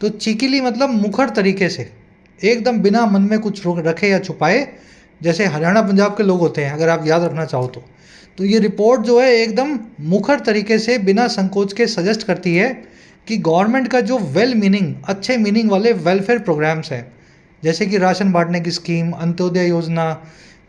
[SPEAKER 1] तो चिकीली मतलब मुखर तरीके से, एकदम बिना मन में कुछ रखे या छुपाए, जैसे हरियाणा पंजाब के लोग होते हैं, अगर आप याद रखना चाहो तो ये रिपोर्ट जो है एकदम मुखर तरीके से बिना संकोच के सजेस्ट करती है कि गवर्नमेंट का जो वेल मीनिंग, अच्छे मीनिंग वाले वेलफेयर प्रोग्राम्स हैं, जैसे कि राशन बांटने की स्कीम, अंत्योदय योजना,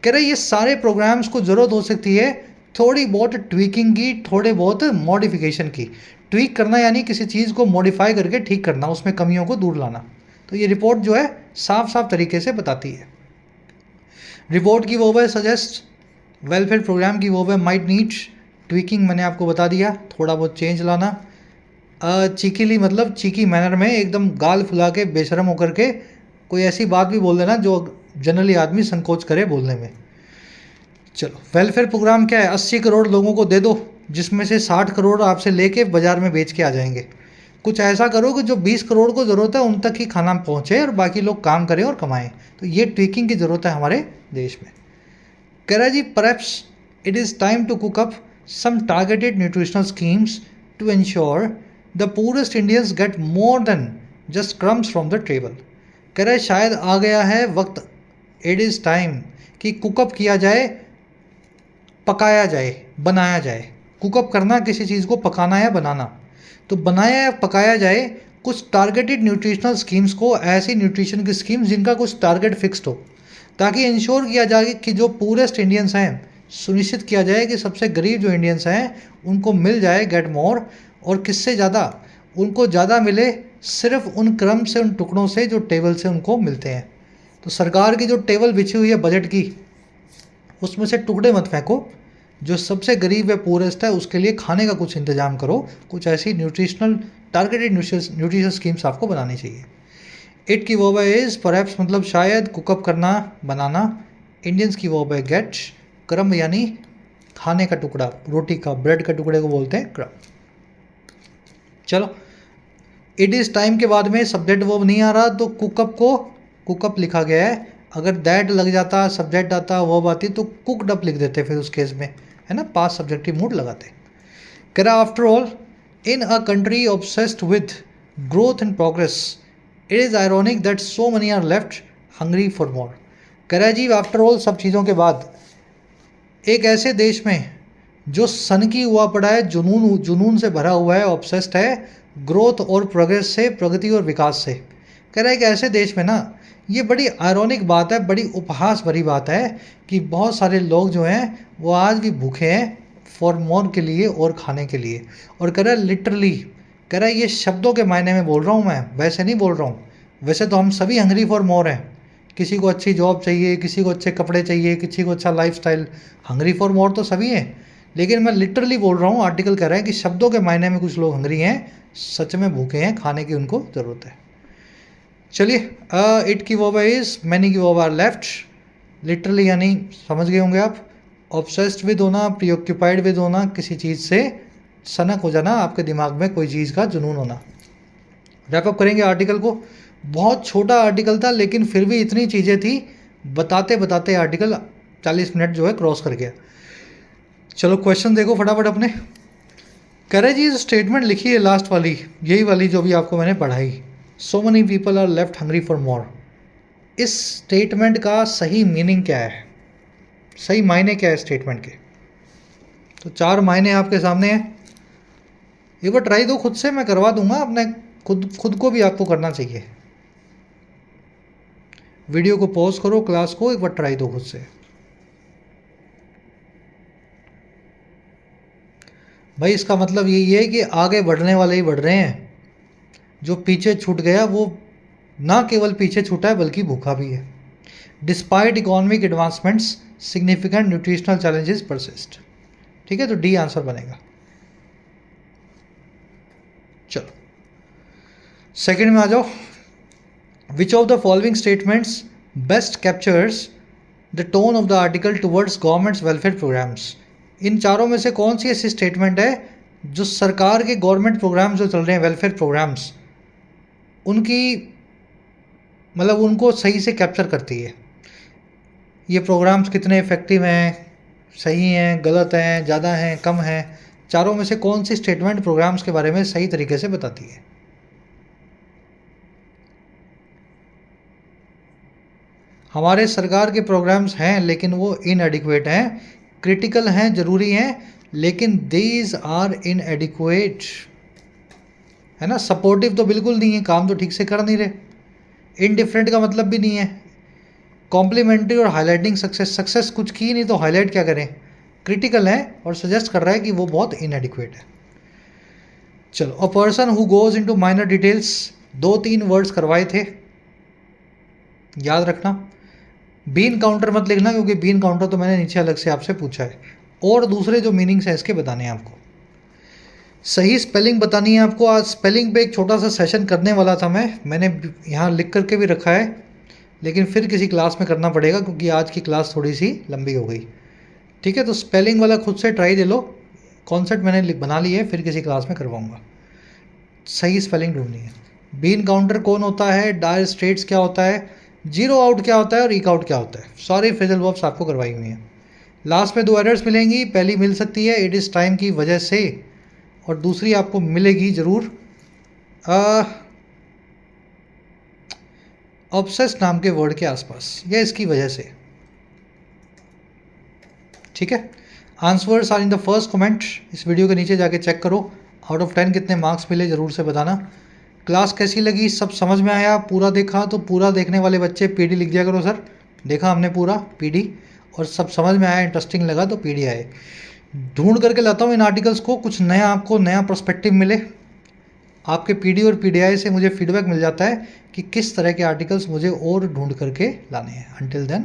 [SPEAKER 1] कह रहे ये सारे प्रोग्राम्स को ज़रूरत हो सकती है थोड़ी बहुत ट्वीकिंग की, थोड़े बहुत मॉडिफिकेशन की। ट्वीक करना यानी किसी चीज़ को मॉडिफाई करके ठीक करना, उसमें कमियों को दूर लाना। तो ये रिपोर्ट जो है साफ साफ तरीके से बताती है। रिपोर्ट की वो है सजेस्ट, वेलफेयर प्रोग्राम की वो है माइट नीड ट्वीकिंग, मैंने आपको बता दिया, थोड़ा बहुत चेंज लाना। चीकीली मतलब चीकी मैनर में, एकदम गाल फुला के बेशरम होकर के कोई ऐसी बात भी बोल देना जो जनरली आदमी संकोच करे बोलने में। चलो, वेलफेयर प्रोग्राम क्या है? 80 करोड़ लोगों को दे दो, जिसमें से 60 करोड़ आपसे लेके बाजार में बेच के आ जाएंगे। कुछ ऐसा करो कि जो 20 करोड़ को ज़रूरत है उन तक ही खाना पहुँचे और बाकी लोग काम करें और कमाएं। तो ये ट्वीकिंग की ज़रूरत है हमारे देश में। कह रहा जी, perhaps it is time to cook up some targeted nutritional schemes to ensure the poorest Indians get more than just crumbs from the table. कह रहा है शायद आ गया है वक्त, इट इज़ टाइम कि कुकअप किया जाए, पकाया जाए, बनाया जाए। कुकअप करना, किसी चीज़ को पकाना या बनाना। तो बनाया या पकाया जाए कुछ टारगेटेड न्यूट्रिशनल स्कीम्स को, ऐसी न्यूट्रिशन की स्कीम्स जिनका कुछ टारगेट फिक्स्ड हो, ताकि इंश्योर किया जाए कि जो पूरेस्ट इंडियंस हैं, सुनिश्चित किया जाए कि सबसे गरीब जो इंडियंस हैं उनको मिल जाए गेट मोर, और किससे ज़्यादा, उनको ज़्यादा मिले सिर्फ उन क्रम से, उन टुकड़ों से जो टेबल से उनको मिलते हैं। तो सरकार की जो टेबल बिछी हुई है बजट की, उसमें से टुकड़े मत फेंको, जो सबसे गरीब है, पूरेस्ट है, उसके लिए खाने का कुछ इंतजाम करो। कुछ ऐसी न्यूट्रिशनल टारगेटेड न्यूट्रिशन स्कीम्स आपको बनानी चाहिए। इट की वर्ब है इज़, परहैप्स मतलब शायद, कुकअप करना, बनाना। इंडियंस की वर्ब है गेट, क्रम यानी खाने का टुकड़ा, रोटी का, ब्रेड का टुकड़े को बोलते हैं क्रम। चलो, इट इज़ टाइम के बाद में सब्जेक्ट वर्ब नहीं आ रहा, तो कुकअप को कुकअप लिखा गया है। अगर दैट लग जाता, सब्जेक्ट आता, वर्ब आती, तो कुकड अप लिख देते फिर उस केस में, है ना, पास्ट सब्जेक्टिव मूड लगाते। कह रहा after all in a country obsessed with growth and progress it is ironic that so many are left hungry for more. कह रहा है जी आफ्टर ऑल सब चीज़ों के बाद एक ऐसे देश में जो सनकी हुआ पड़ा है, जुनून से भरा हुआ है, ऑब्सेस्ड है ग्रोथ और प्रोग्रेस से, प्रगति और विकास से। कह रहा है कि ऐसे देश में ना, ये बड़ी आयरॉनिक बात है, बड़ी उपहास भरी बात है कि बहुत सारे लोग जो हैं वो आज भी भूखे हैं फॉर मोर के लिए और खाने के लिए। और कह रहा है लिटरली, कह रहा है ये शब्दों के मायने में बोल रहा हूँ मैं, वैसे नहीं बोल रहा हूँ। वैसे तो हम सभी हंग्री फॉर मोर हैं, किसी को अच्छी जॉब चाहिए, किसी को अच्छे कपड़े चाहिए, किसी को अच्छा लाइफस्टाइल, हंग्री फॉर मोर तो सभी हैं। लेकिन मैं लिटरली बोल रहा हूँ, आर्टिकल कह रहा है कि शब्दों के मायने में कुछ लोग हंग्री हैं, सच में भूखे हैं, खाने की उनको ज़रूरत है। चलिए, इट की वर्ब इज, मैनी की वर्ब आर लेफ्ट। लिटरली यानी समझ गए होंगे आप, ऑब्सेस्ड विद होना, प्रीऑक्यूपाइड विद होना, किसी चीज़ से सनक हो जाना, आपके दिमाग में कोई चीज़ का जुनून होना। रैप अप करेंगे आर्टिकल को। बहुत छोटा आर्टिकल था लेकिन फिर भी इतनी चीज़ें थी, बताते बताते आर्टिकल 40 मिनट जो है क्रॉस कर गया। चलो क्वेश्चन देखो फटाफट अपने। कह रहे जी स्टेटमेंट लिखी है लास्ट वाली, यही वाली जो भी आपको मैंने पढ़ाई, so many people are left hungry for more. इस स्टेटमेंट का सही मीनिंग क्या है, सही मायने क्या है स्टेटमेंट के? तो 4 मायने आपके सामने हैं, एक बार ट्राई दो खुद से, मैं करवा दूंगा, अपने खुद को भी आपको करना चाहिए। वीडियो को पॉज करो, क्लास को एक बार ट्राई दो खुद से। भाई इसका मतलब यही है कि आगे बढ़ने वाले ही बढ़ रहे हैं, जो पीछे छूट गया वो ना केवल पीछे छूटा है बल्कि भूखा भी है। Despite economic advancements significant nutritional challenges persist. ठीक है, तो डी आंसर बनेगा। चलो सेकंड में आ जाओ। Which of the following statements best captures the tone of the article towards government's welfare programmes. इन चारों में से कौन सी ऐसी स्टेटमेंट है जो सरकार के गवर्नमेंट प्रोग्राम्स जो चल रहे हैं, वेलफेयर प्रोग्राम्स, उनकी मतलब उनको सही से कैप्चर करती है? ये प्रोग्राम्स कितने इफ़ेक्टिव हैं, सही हैं, गलत हैं, ज़्यादा हैं, कम हैं, चारों में से कौन सी स्टेटमेंट प्रोग्राम्स के बारे में सही तरीके से बताती है? हमारे सरकार के प्रोग्राम्स हैं लेकिन वो इनएडिक्वेट हैं, क्रिटिकल हैं, ज़रूरी हैं, लेकिन दीज आर इनएडिक्वेट, है ना। सपोर्टिव तो बिल्कुल नहीं है, काम तो ठीक से कर नहीं रहे। इनडिफरेंट का मतलब भी नहीं है। कॉम्प्लीमेंट्री और हाईलाइटिंग सक्सेस कुछ की नहीं तो हाईलाइट क्या करें। क्रिटिकल है और सजेस्ट कर रहा है कि वो बहुत इनएडिक्वेट है। चलो, a person who goes into minor details, 2-3 words करवाए थे, याद रखना। बीन काउंटर मत लिखना क्योंकि बीन काउंटर तो मैंने नीचे अलग से आपसे पूछा है, और दूसरे जो मीनिंग्स हैं इसके बताने हैं आपको। सही स्पेलिंग बतानी है आपको। आज स्पेलिंग पे एक छोटा सा सेशन करने वाला था मैंने यहाँ लिख करके भी रखा है, लेकिन फिर किसी क्लास में करना पड़ेगा क्योंकि आज की क्लास थोड़ी सी लंबी हो गई। ठीक है, तो स्पेलिंग वाला खुद से ट्राई दे लो, कॉन्सेप्ट मैंने बना ली है, फिर किसी क्लास में करवाऊँगा। सही स्पेलिंग ढूंढनी है। बीन काउंटर कौन होता है, डायर स्ट्रेट्स क्या होता है, जीरो आउट क्या होता है और ईक आउट क्या होता है, सारे फ्रेजल वर्ब्स आपको करवाई हुई हैं। लास्ट में 2 एरर्स मिलेंगी, पहली मिल सकती है इट इज़ टाइम की वजह से, और दूसरी आपको मिलेगी ज़रूर ऑब्सेस नाम के वर्ड के आसपास या इसकी वजह से। ठीक है, answers are in the first comment. इस वीडियो के नीचे जाके चेक करो, आउट ऑफ 10 कितने मार्क्स मिले ज़रूर से बताना। क्लास कैसी लगी, सब समझ में आया, पूरा देखा? तो पूरा देखने वाले बच्चे पीडी लिख दिया करो, सर देखा हमने पूरा पीडी, और सब समझ में आया, इंटरेस्टिंग लगा तो पीडी आए। ढूंढ करके लाता हूँ इन आर्टिकल्स को, कुछ नया आपको नया पर्सपेक्टिव मिले। आपके पीडी और पीडीआई से मुझे फीडबैक मिल जाता है कि किस तरह के आर्टिकल्स मुझे और ढूंढ करके लाने हैं। Until then